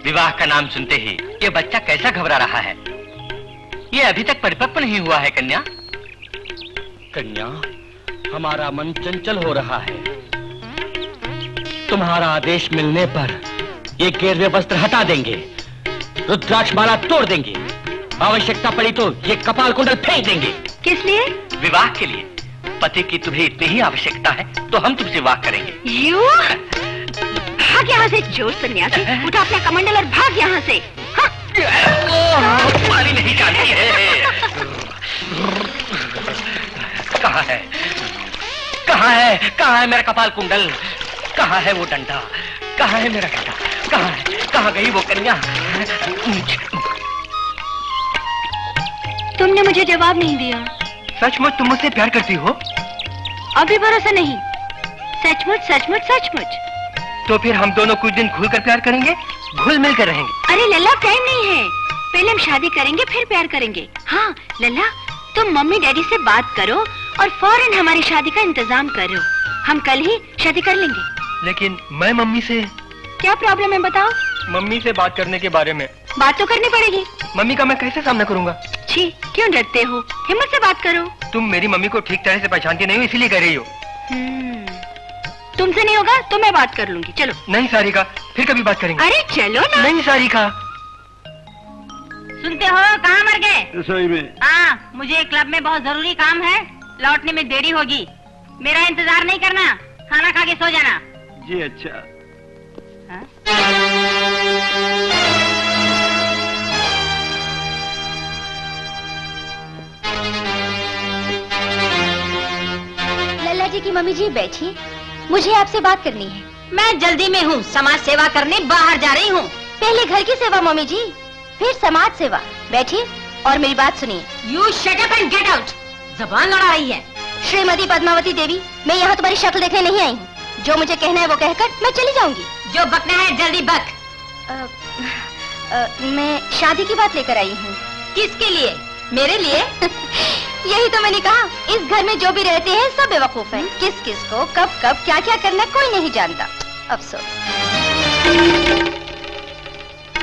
विवाह का नाम सुनते ही ये बच्चा कैसा घबरा रहा है। ये अभी तक परिपक्व नहीं हुआ है। कन्या, कन्या, हमारा मन चंचल हो रहा है। तुम्हारा आदेश मिलने पर ये गेरुए वस्त्र हटा देंगे, रुद्राक्ष माला तोड़ देंगे, आवश्यकता पड़ी तो ये कपाल कुंडल फेंक देंगे। किस लिए? विवाह के लिए। पति की तुम्हें इतनी ही आवश्यकता है तो हम तुमसे विवाह करेंगे। यू भाग यहाँ से, चोर सन्यासी। उठा अपना कमंडल और भाग यहाँ से। पानी नहीं जाती है। कहाँ है, कहाँ है, कहाँ है मेरा कपाल कुंडल? कहाँ है वो डंडा? कहाँ है मेरा डंडा? कहाँ है, कहाँ गई वो कन्या? तुमने मुझे जवाब नहीं दिया। सचमुच तुम मुझसे प्यार करती हो? अभी भरोसा नहीं। सचमुच सचमुच सचमुच। तो फिर हम दोनों कुछ दिन खुलकर प्यार करेंगे, घुल मिल कर रहेंगे। अरे लल्ला, टाइम नहीं है। पहले हम शादी करेंगे फिर प्यार करेंगे। हाँ लल्ला, तुम मम्मी डैडी से बात करो और फौरन हमारी शादी का इंतजाम करो। हम कल ही शादी कर लेंगे। लेकिन मैं मम्मी से... क्या प्रॉब्लम है बताओ? मम्मी से बात करने के बारे में। बात तो करनी पड़ेगी। मम्मी का मैं कैसे सामना करूंगा? छी, क्यों डरते हो? हिम्मत से बात करो। तुम मेरी मम्मी को ठीक तरह से पहचानती नहीं हो, इसीलिए कह रही हो। तुमसे नहीं होगा तो मैं बात कर लूंगी। चलो। नहीं सारिका, फिर कभी बात करेंगे। अरे चलो ना। नहीं सारिका। सुनते हो, कहाँ मर गए? रसोई में। हाँ, मुझे क्लब में बहुत जरूरी काम है, लौटने में देरी होगी। मेरा इंतजार नहीं करना, खाना खा के सो जाना। जी अच्छा। लल्ला जी की मम्मी जी बैठिए, मुझे आपसे बात करनी है। मैं जल्दी में हूँ, समाज सेवा करने बाहर जा रही हूँ। पहले घर की सेवा मम्मी जी, फिर समाज सेवा। बैठिए और मेरी बात सुनिए। You shut up and get out. जबान लड़ा रही है। श्रीमती पद्मावती देवी, मैं यहाँ तुम्हारी शक्ल देखने नहीं आई हूँ। जो मुझे कहना है वो कहकर मैं चली जाऊंगी। जो बकना है जल्दी बक। मैं शादी की बात लेकर आई हूँ। किसके लिए? मेरे लिए? यही तो मैंने कहा, इस घर में जो भी रहते हैं सब बेवकूफ हैं। किस किस को कब कब क्या क्या करना कोई नहीं जानता। अफसोस।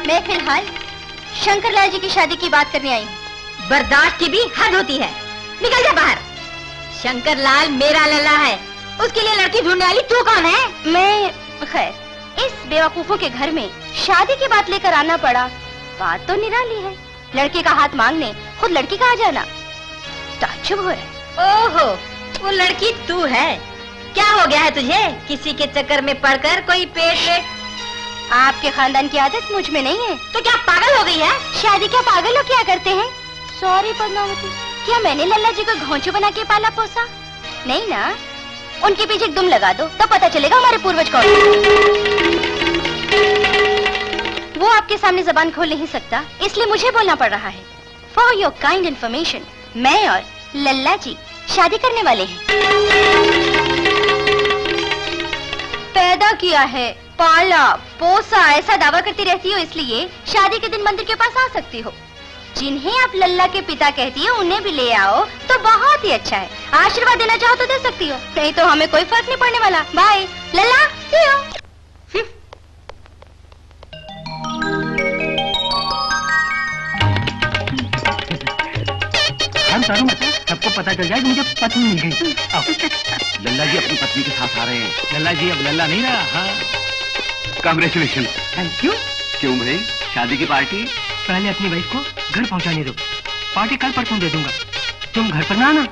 मैं फिलहाल शंकरलाल जी की शादी की बात करने आई हूँ। बर्दाश्त की भी हद होती है, निकल जा बाहर। शंकरलाल मेरा लल्ला है, उसके लिए लड़की ढूंढने वाली तू कौन है? मैं खैर, इस बेवकूफों के घर में शादी की बात लेकर आना पड़ा। बात तो निराली है, लड़के का हाथ मांगने खुद लड़की का आ जाना। ताज्जुब हो रहा है। ओहो, वो लड़की तू है? क्या हो गया है तुझे? किसी के चक्कर में पड़कर कोई पेट आपके खानदान की आदत मुझ में नहीं है। तो क्या पागल हो गई है? शादी क्या पागल लोग क्या करते हैं? सॉरी पद्मावती, क्या मैंने लल्ला जी को घोंचू बना के पाला पोसा? नहीं ना। उनके पीछे दुम लगा दो तो पता चलेगा हमारे पूर्वज कौन। वो आपके सामने जबान खोल नहीं सकता, इसलिए मुझे बोलना पड़ रहा है। फॉर योर काइंड इन्फॉर्मेशन, मैं और लल्ला जी शादी करने वाले हैं। पैदा किया है, पाला पोसा, ऐसा दावा करती रहती हो, इसलिए शादी के दिन मंदिर के पास आ सकती हो। जिन्हें आप लल्ला के पिता कहती हो उन्हें भी ले आओ तो बहुत ही अच्छा है। आशीर्वाद देना चाहो तो दे सकती हो, नहीं तो हमें कोई फर्क नहीं पड़ने वाला। Bye Lalla, see you. हम सारू मत, सबको पता चल जाए कि मुझे पत्नी मिल गई। लल्ला जी अपनी पत्नी के साथ आ रहे हैं। लल्ला जी अब लल्ला नहीं रहा। हाँ, कांग्रेचुलेशन। Thank you. क्यों भाई, शादी की पार्टी? पहले अपनी वाइफ को घर पहुंचाने दो, पार्टी कल परसों दे दूंगा, तुम घर पर ना आना।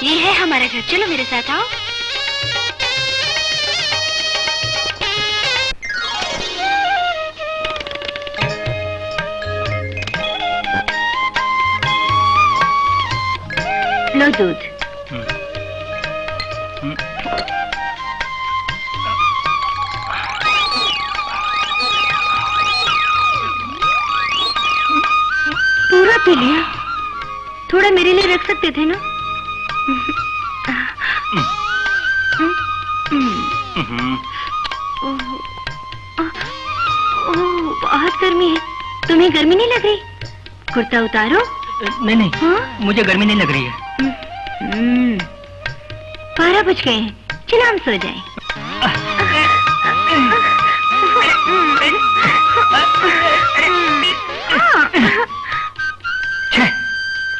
ये है हमारा घर, चलो मेरे साथ आओ। लो दूध। पूरा पी लिया, थोड़ा मेरे लिए रख सकते थे ना। बहुत गर्मी है, तुम्हें गर्मी नहीं लग रही? कुर्ता उतारो। नहीं नहीं, हाँ? मुझे गर्मी नहीं लग रही है। 12 बज गए हैं, चलो हम सो जाएं।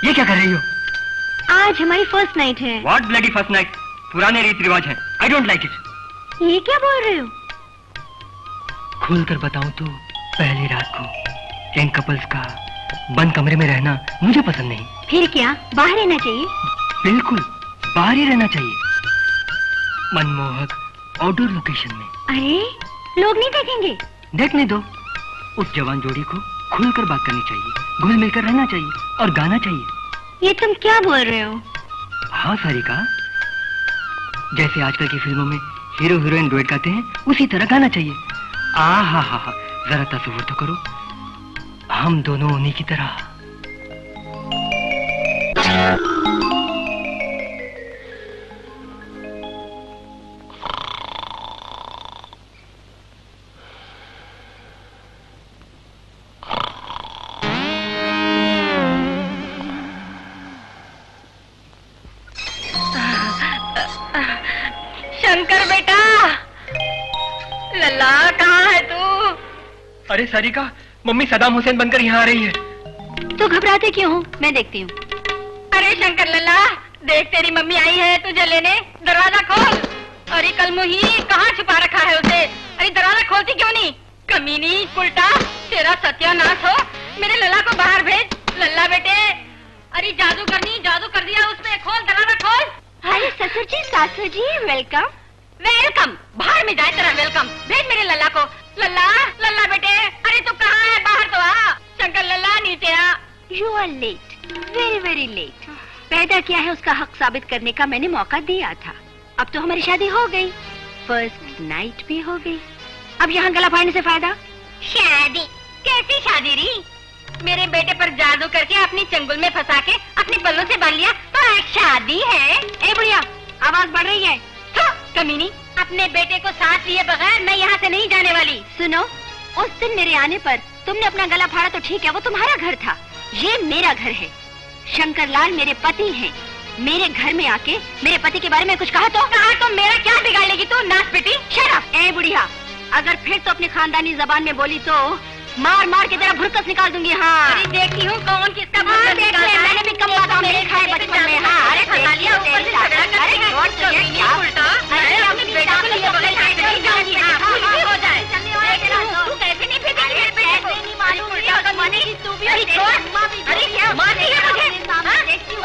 ये क्या कर रही हो? आज हमारी फर्स्ट नाइट है। What bloody first night? पुराने रीति रिवाज हैं। I don't like it. ये क्या बोल रहे हो? खुल कर बताऊं तो पहली रात को इन कपल्स का बंद कमरे में रहना मुझे पसंद नहीं। फिर क्या, बाहर रहना चाहिए? बिल्कुल, बाहर ही रहना चाहिए, मनमोहक आउटडोर लोकेशन में। अरे लोग नहीं देखेंगे? देखने दो। उस जवान जोड़ी को खुलकर बात करनी चाहिए, घुल मिलकर रहना चाहिए और गाना चाहिए। ये तुम क्या बोल रहे हो? हाँ सारिका, जैसे आजकल की फिल्मों में हीरो हीरोइन डुएट गाते हैं उसी तरह गाना चाहिए। हा, जरा तस्वीर तो करो, हम दोनों उन्हीं की तरह। शंकर बेटा, लल्ला कहाँ है तू? अरे सारिका, मम्मी सदाम हुसैन बनकर यहाँ आ रही है। तो घबराते क्यों हो? मैं देखती हूँ। अरे शंकर लल्ला, देख तेरी मम्मी आई है तुझे लेने, दरवाजा खोल। अरे कलमुही, कहाँ छुपा रखा है उसे? अरे दरवाजा खोलती क्यों नहीं? कमीनी उल्टा, तेरा सत्यानाश हो। मेरे लल्ला को बाहर भेज। लल्ला बेटे, अरे जादू कर दिया उसने, खोल दरवाजा खोल। अरे ससुर जी, सासू जी, वेलकम। वेलकम, बाहर में जाए तेरा वेलकम। भेज मेरे लल्ला को। लल्ला बेटे, अरे तू कहाँ है? बाहर तो आ। शंकर लल्ला नीचे आ। You are late, very very late. पैदा किया है उसका हक साबित करने का मैंने मौका दिया था। अब तो हमारी शादी हो गई, फर्स्ट नाइट भी हो गई। अब यहाँ गला फाड़ने से फायदा? शादी? कैसी शादी री? मेरे बेटे पर जादू करके अपनी चंगुल में फंसा के अपने पल्लों से बांध लिया तो शादी है? ए बुढ़िया, आवाज बढ़ रही है। कमीनी, अपने बेटे को साथ लिए बगैर मैं यहाँ से नहीं जाने वाली। सुनो, उस दिन मेरे आने पर तुमने अपना गला फाड़ा तो ठीक है, वो तुम्हारा घर था, ये मेरा घर है। शंकर लाल मेरे पति हैं, मेरे घर में आके मेरे पति के बारे में कुछ कहा तो मेरा क्या बिगाड़ लेगी तू? नाच बेटी, शट अप। ए बुढ़िया, अगर फिर तो अपनी खानदानी जबान में बोली तो मार मार के तेरा भुरकस निकाल दूंगी। हाँ, अरे देखती हूँ कौन किसका भुरकस निकालता है। मैंने भी कम बात मेरे खाए बचपन में। हाँ, अरे खा लिया ऊपर से झगड़ा कर रही है। और तो ये क्या उल्टा? अरे अपनी बेटा को लिए बोले नहीं जाऊंगी। हाँ, हो जाए। तू कैसे नहीं फेंकेगी मेरे पे? ऐसे नहीं मालूम उल्टा कर मानेगी तू भी। अरे छोड़, अरे मारती है मुझे। देखती हूँ।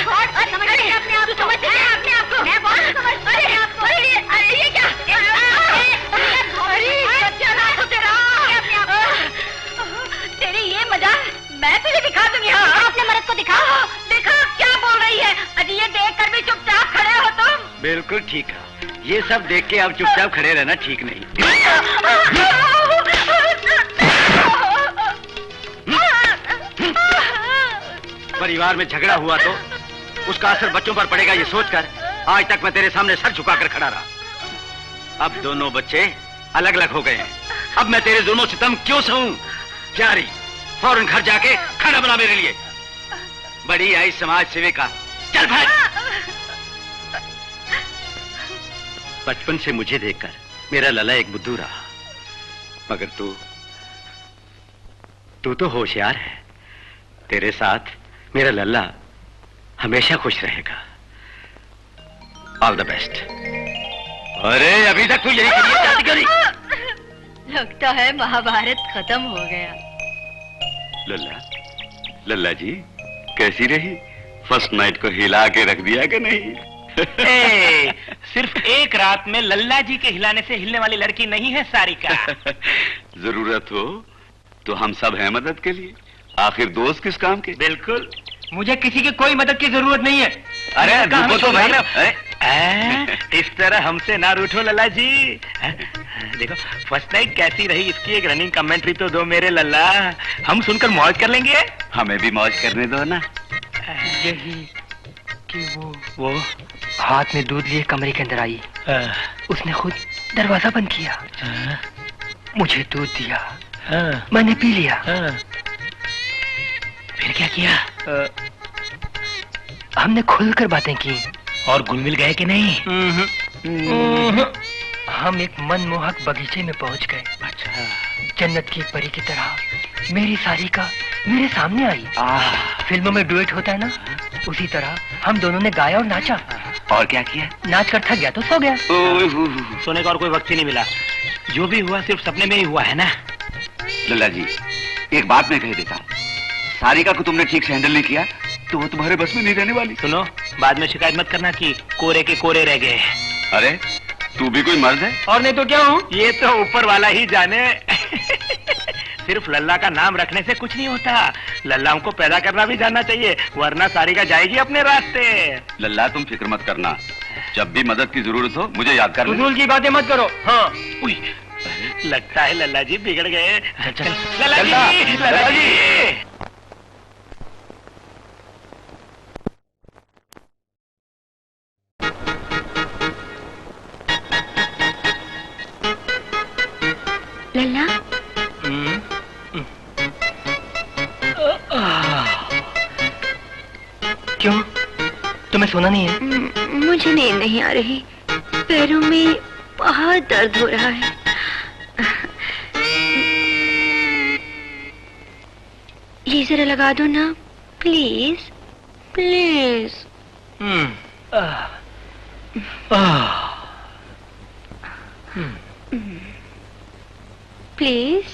छोड़, समझ रही है अपने आप को। समझ रही है अपने आप को। मैं बहुत समझती हूँ अपने आप को। अरे ये क्या? अरे बच्चा ना हो तेरा। तेरी ये मजा मैं तुझे दिखा दूंगी। हाँ, अपने मर्द को दिखा। देखो क्या बोल रही है। अजी ये देख कर भी चुपचाप खड़े हो तुम। बिल्कुल ठीक है, ये सब देख के आप चुपचाप खड़े रहना ठीक नहीं। परिवार में झगड़ा हुआ तो उसका असर बच्चों पर पड़ेगा ये सोचकर आज तक मैं तेरे सामने सर झुकाकर खड़ा रहा। अब दोनों बच्चे अलग अलग हो गए हैं, अब मैं तेरे दोनों सितम क्यों सहूं? प्यारी, फौरन घर जाके खाना बना मेरे लिए। बड़ी आई समाज सेविका, चल भाग। बचपन से मुझे देखकर मेरा लला एक बुद्धू रहा, मगर तू तो होशियार है। तेरे साथ मेरा लल्ला हमेशा खुश रहेगा। All the best. अरे अभी तक तू यही करिए जाती क्यों नहीं? लगता है महाभारत खत्म हो गया। लल्ला जी कैसी रही? फर्स्ट नाइट को हिला के रख दिया कि नहीं? सिर्फ एक रात में लल्ला जी के हिलाने से हिलने वाली लड़की नहीं है सारिका। जरूरत हो तो हम सब हैं मदद के लिए, आखिर दोस्त किस काम के। बिल्कुल, मुझे किसी की कोई मदद की जरूरत नहीं है। अरे रुको तो भाई। इस तरह हमसे ना रूठो लल्ला जी। देखो फर्स्ट नाइट कैसी रही इसकी एक रनिंग कमेंट्री तो दो मेरे लल्ला, हम सुनकर मौज कर लेंगे। हमें भी मौज करने दो ना। यही कि वो हाथ में दूध लिए कमरे के अंदर आई। उसने खुद दरवाजा बंद किया, मुझे दूध दिया, मैंने पी लिया। फिर क्या किया? हमने खुलकर बातें की। और घुल मिल गए कि नहीं? हम एक मनमोहक बगीचे में पहुंच गए। अच्छा। जन्नत की परी की तरह मेरी सारिका मेरे सामने आई। फिल्मों में डुएट होता है ना, उसी तरह हम दोनों ने गाया और नाचा। और क्या किया? नाच कर थक गया तो सो गया। सोने का और कोई वक्त ही नहीं मिला। जो भी हुआ सिर्फ सपने में ही हुआ है ना। लल्ला जी एक बात मैं कह देता हूँ, सारिका को तुमने ठीक से हैंडल नहीं किया तो वो तुम्हारे बस में नहीं रहने वाली। सुनो, बाद में शिकायत मत करना कि कोरे के कोरे रह गए। अरे तू भी कोई मर्द है? और नहीं तो क्या हूँ? ये तो ऊपर वाला ही जाने। सिर्फ लल्ला का नाम रखने से कुछ नहीं होता, लल्लाओं को पैदा करना भी जानना चाहिए, वरना सारिका जाएगी अपने रास्ते। लल्ला तुम फिक्र मत करना, जब भी मदद की जरूरत हो मुझे याद कर। फजूल की बातें मत करो। हाँ। लगता है लल्ला जी बिगड़ गए। चल लल्ला जी। लल्ला, क्यों, तुम्हें सोना नहीं है? मुझे नींद नहीं आ रही, पैरों में बहुत दर्द हो रहा है। ये जरा लगा दो ना, प्लीज प्लीज। प्लीज।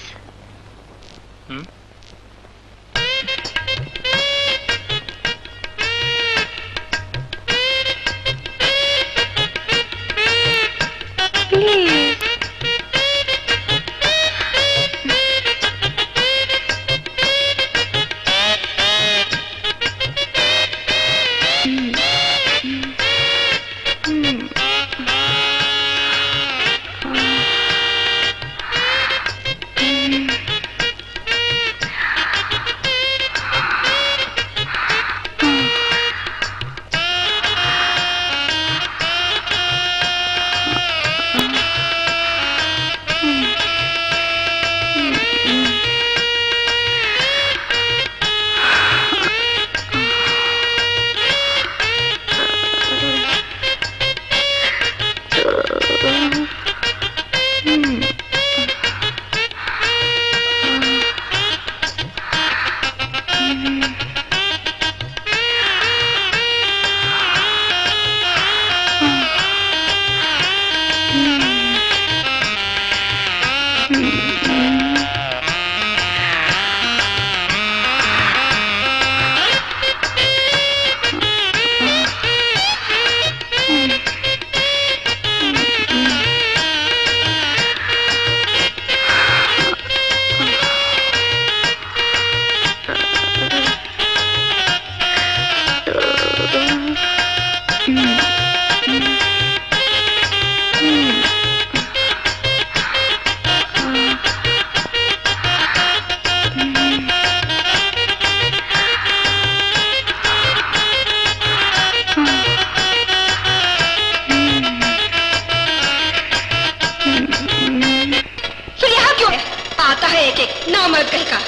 पेथेटिक, ना मर्द कहीं का।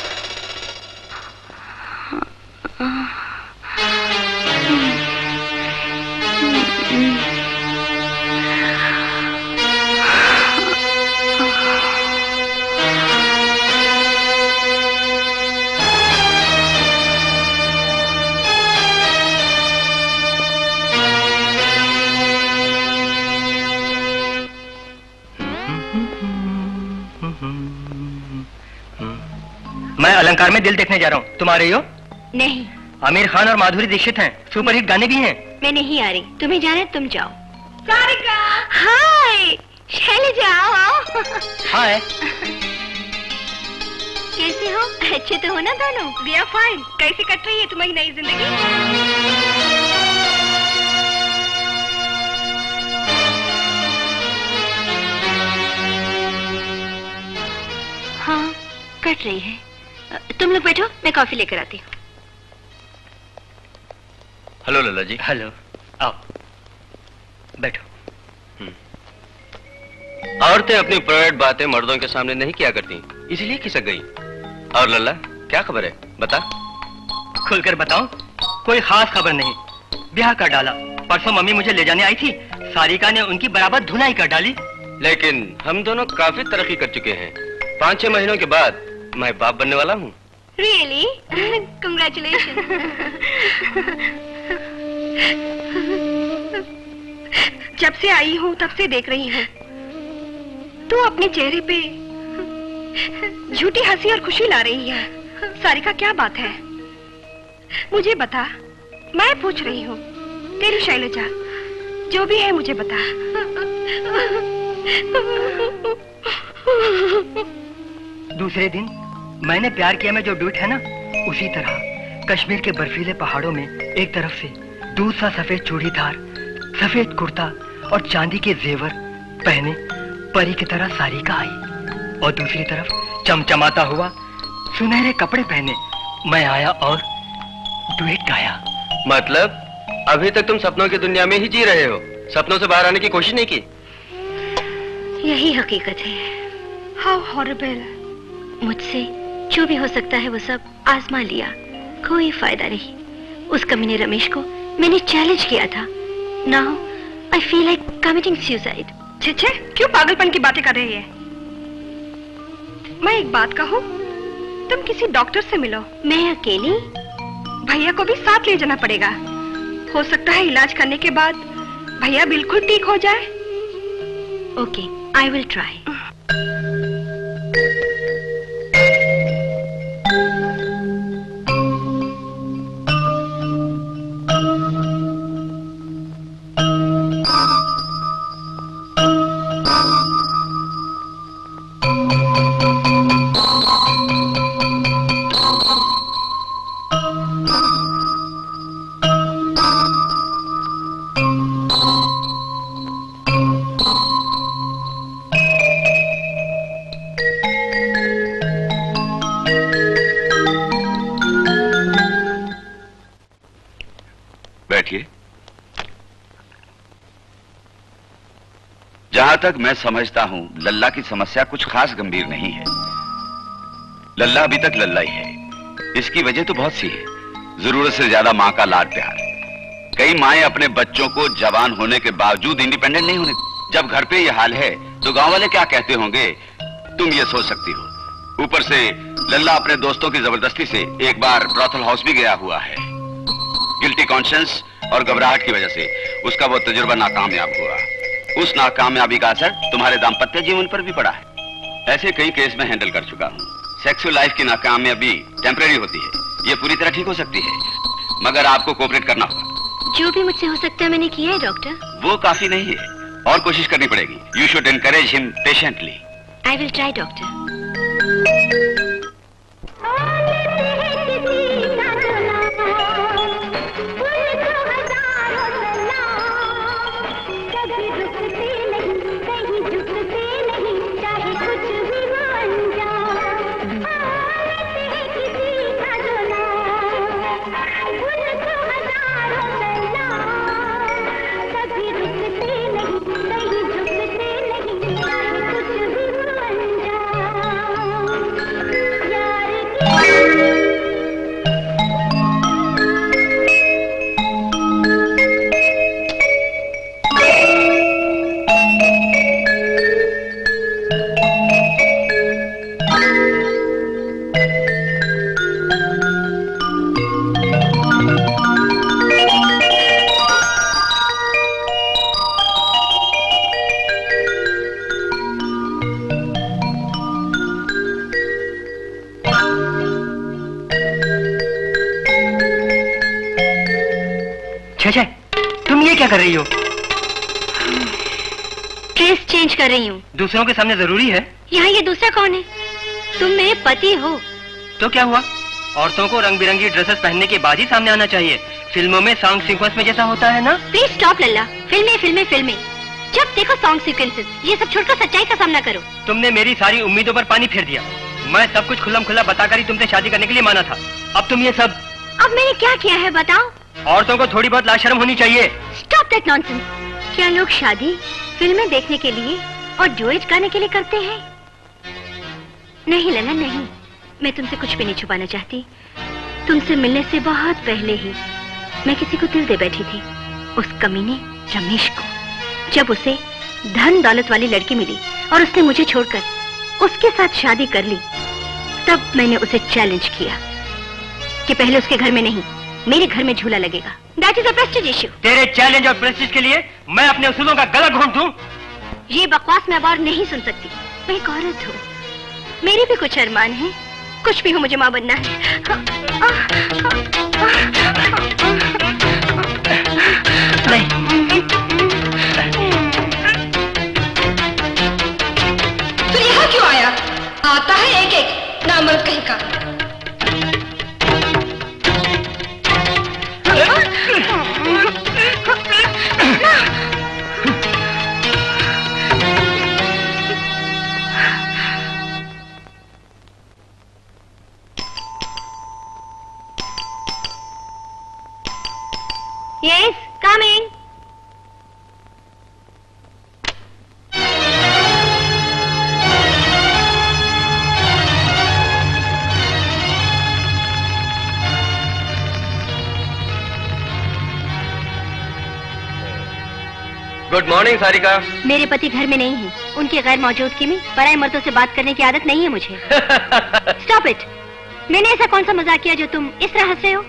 मैं अलंकार में दिल देखने जा रहा हूँ, तुम आ रही हो? नहीं। आमिर खान और माधुरी दीक्षित हैं, सुपरहिट गाने भी हैं। मैं नहीं आ रही, तुम्हें जाना है तुम जाओ। सारिका! हाय शैलजा, आओ। हाय। कैसे हो? अच्छे तो हो ना दोनों? We are fine. कैसे कट रही है तुम्हारी नई जिंदगी? हाँ कट रही है। तुम लोग बैठो, मैं कॉफी लेकर आती हूँ। हेलो लल्ला जी। हेलो, आओ बैठो। औरतें अपनी प्राइवेट बातें मर्दों के सामने नहीं किया करती, इसलिए खिसक गई। और लल्ला क्या खबर है, बता। खुलकर बताओ। कोई खास खबर नहीं, ब्याह कर डाला। परसों मम्मी मुझे ले जाने आई थी, सारिका ने उनकी बराबर धुलाई कर डाली। लेकिन हम दोनों काफी तरक्की कर चुके हैं। 5-6 महीनों के बाद मैं बाप बनने वाला हूँ। रियली? कांग्रेचुलेशन। जब से आई हूँ तब से देख रही हूँ, तू अपने चेहरे पे झूठी हंसी और खुशी ला रही है। सारिका क्या बात है, मुझे बता। मैं पूछ रही हूँ, तेरी शैलजा, जो भी है मुझे बता। दूसरे दिन मैंने प्यार किया में जो डूट है ना, उसी तरह कश्मीर के बर्फीले पहाड़ों में एक तरफ से दूध सा सफेद चूड़ीदार, सफेद कुर्ता और चांदी के जेवर पहने परी की तरह सारिका आई, और दूसरी तरफ चमचमाता हुआ सुनहरे कपड़े पहने मैं आया और डुएट गाया। मतलब अभी तक तुम सपनों की दुनिया में ही जी रहे हो, सपनों से बाहर आने की कोशिश नहीं की? यही हकीकत है। How horrible. मुझसे जो भी हो सकता है वो सब आजमा लिया, कोई फायदा नहीं। उस कमीने रमेश को मैंने चैलेंज किया था। Now I feel like committing suicide. छे छे, क्यों पागलपन की बातें कर रही है? मैं एक बात कहूँ, तुम किसी डॉक्टर से मिलो। मैं अकेली? भैया को भी साथ ले जाना पड़ेगा। हो सकता है इलाज करने के बाद भैया बिल्कुल ठीक हो जाए। Okay, I will try. बैठिए। जहां तक मैं समझता हूं, लल्ला की समस्या कुछ खास गंभीर नहीं है। लल्ला अभी तक लल्ला ही है। इसकी वजह तो बहुत सी है। जरूरत से ज्यादा मां का लाड प्यार। कई माएं अपने बच्चों को जवान होने के बावजूद इंडिपेंडेंट नहीं होने। जब घर पे ये हाल है तो गांव वाले क्या कहते होंगे, तुम ये सोच सकती हो। ऊपर से लल्ला अपने दोस्तों की जबरदस्ती से एक बार ब्रॉथल हाउस भी गया हुआ है। गिल्टी कॉन्शियंस और घबराहट की वजह से उसका वो तजुर्बा नाकामयाब हुआ। उस नाकामयाबी का असर तुम्हारे दाम्पत्य जीवन पर भी पड़ा है। ऐसे कई केस में हैंडल कर चुका हूँ। सेक्सुअल लाइफ की नाकामयाबी टेम्परेरी होती है, ये पूरी तरह ठीक हो सकती है, मगर आपको कोऑपरेट करना होगा। जो भी मुझसे हो सकता है मैंने किया है डॉक्टर। वो काफी नहीं है, और कोशिश करनी पड़ेगी। You should encourage him patiently. I will try doctor. छे, तुम ये क्या कर रही हो? ड्रेस चेंज कर रही हूँ। दूसरों के सामने जरूरी है? यहाँ ये दूसरा कौन है? तुम मेरे पति हो। तो क्या हुआ? औरतों को रंग बिरंगी ड्रेसेस पहनने के बाद ही सामने आना चाहिए। फिल्मों में सॉन्ग सीक्वेंस में जैसा होता है ना। प्लीज स्टॉप लल्ला। फिल्में फिल्में फिल्में, जब देखो सॉन्ग सीक्वेंसेस। ये सब छोड़कर सच्चाई का सामना करो। तुमने मेरी सारी उम्मीदों पर पानी फेर दिया। मैं सब कुछ खुल्लम खुल्ला बताकर ही तुमसे शादी करने के लिए माना था। अब तुम ये सब। अब मैंने क्या किया है बताओ? औरतों को थोड़ी बहुत लाशर्म होनी चाहिए। Stop that nonsense. क्या लोग शादी फिल्में देखने के लिए और डुएट गाने के लिए करते हैं? नहीं लल्ला नहीं, मैं तुमसे कुछ भी नहीं छुपाना चाहती। तुमसे मिलने से बहुत पहले ही मैं किसी को दिल दे बैठी थी, उस कमीने रमेश को। जब उसे धन दौलत वाली लड़की मिली और उसने मुझे छोड़कर उसके साथ शादी कर ली, तब मैंने उसे चैलेंज किया कि पहले उसके घर में नहीं, मेरे घर में झूला लगेगा। That is a Prestige issue. तेरे चैलेंज और प्रेस्टीज के लिए मैं अपने उसूलों का गला घोंट दूं? ये बकवास मैं अब और नहीं सुन सकती। मैं एक औरत हूँ, मेरे भी कुछ अरमान हैं। कुछ भी हो, मुझे माँ बनना है। तो यहाँ क्यों आया? आता है एक एक नामर्द कहीं का। Yes, coming. Good morning Sarika. मेरे पति घर में नहीं है। उनकी गैर मौजूदगी में पराये मर्दों से बात करने की आदत नहीं है मुझे। Stop it. मैंने ऐसा कौन सा मजाक किया जो तुम इस तरह हंस रहे हो?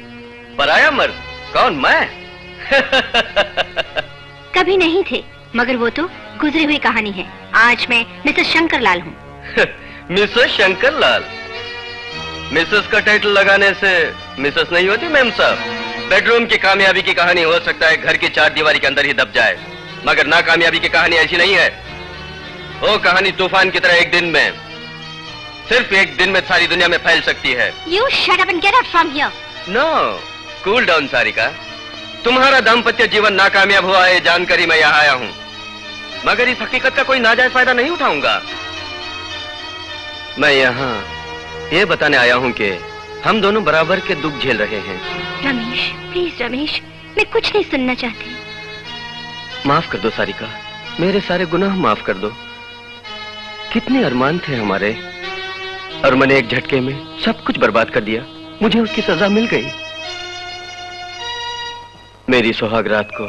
पराया मर्द? कौन, मैं? कभी नहीं थे, मगर वो तो गुजरी हुई कहानी है। आज मैं मिसेस शंकर लाल हूँ। मिसेस शंकर लाल? मिसेस का टाइटल लगाने से मिसेस नहीं होती मैम साहब। बेडरूम की कामयाबी की कहानी हो सकता है घर की चार दीवारी के अंदर ही दब जाए, मगर नाकामयाबी की कहानी ऐसी नहीं है। वो कहानी तूफान की तरह एक दिन में, सिर्फ एक दिन में सारी दुनिया में फैल सकती है। You shut up and get out from here. No, cool down Sarika. तुम्हारा दाम्पत्य जीवन नाकामयाब हुआ है जानकर ही मैं यहाँ आया हूँ, मगर इस हकीकत का कोई नाजायज फायदा नहीं उठाऊंगा। मैं यहाँ ये बताने आया हूँ कि हम दोनों बराबर के दुख झेल रहे हैं। रमेश, प्लीज रमेश, मैं कुछ नहीं सुनना चाहती। माफ कर दो सारिका, मेरे सारे गुनाह माफ कर दो। कितने अरमान थे हमारे, और मैंने एक झटके में सब कुछ बर्बाद कर दिया। मुझे उसकी सजा मिल गई। मेरी सुहाग रात को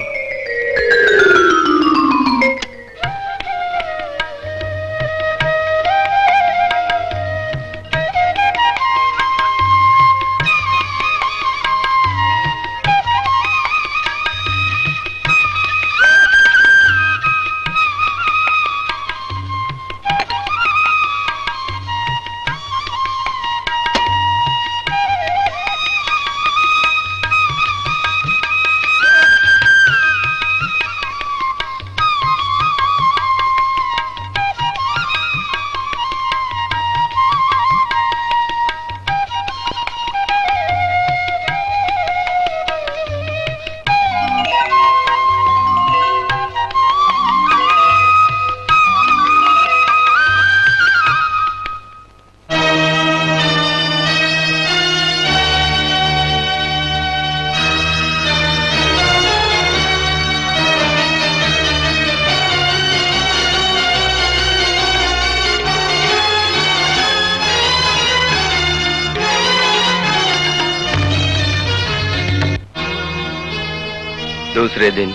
दूसरे दिन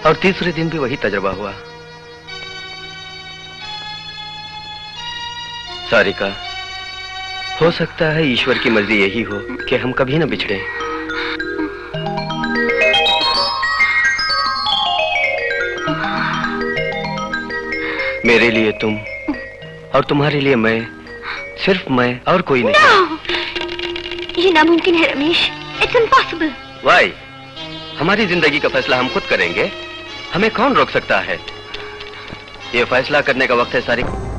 और तीसरे दिन भी वही तजुर्बा हुआ। सारिका, हो सकता है ईश्वर की मर्जी यही हो कि हम कभी न बिछड़े। मेरे लिए तुम और तुम्हारे लिए मैं, सिर्फ मैं और कोई नहीं। ये नामुमकिन है रमेश, इट्स इम्पॉसिबल। वाई? हमारी जिंदगी का फैसला हम खुद करेंगे, हमें कौन रोक सकता है? ये फैसला करने का वक्त है सारिका।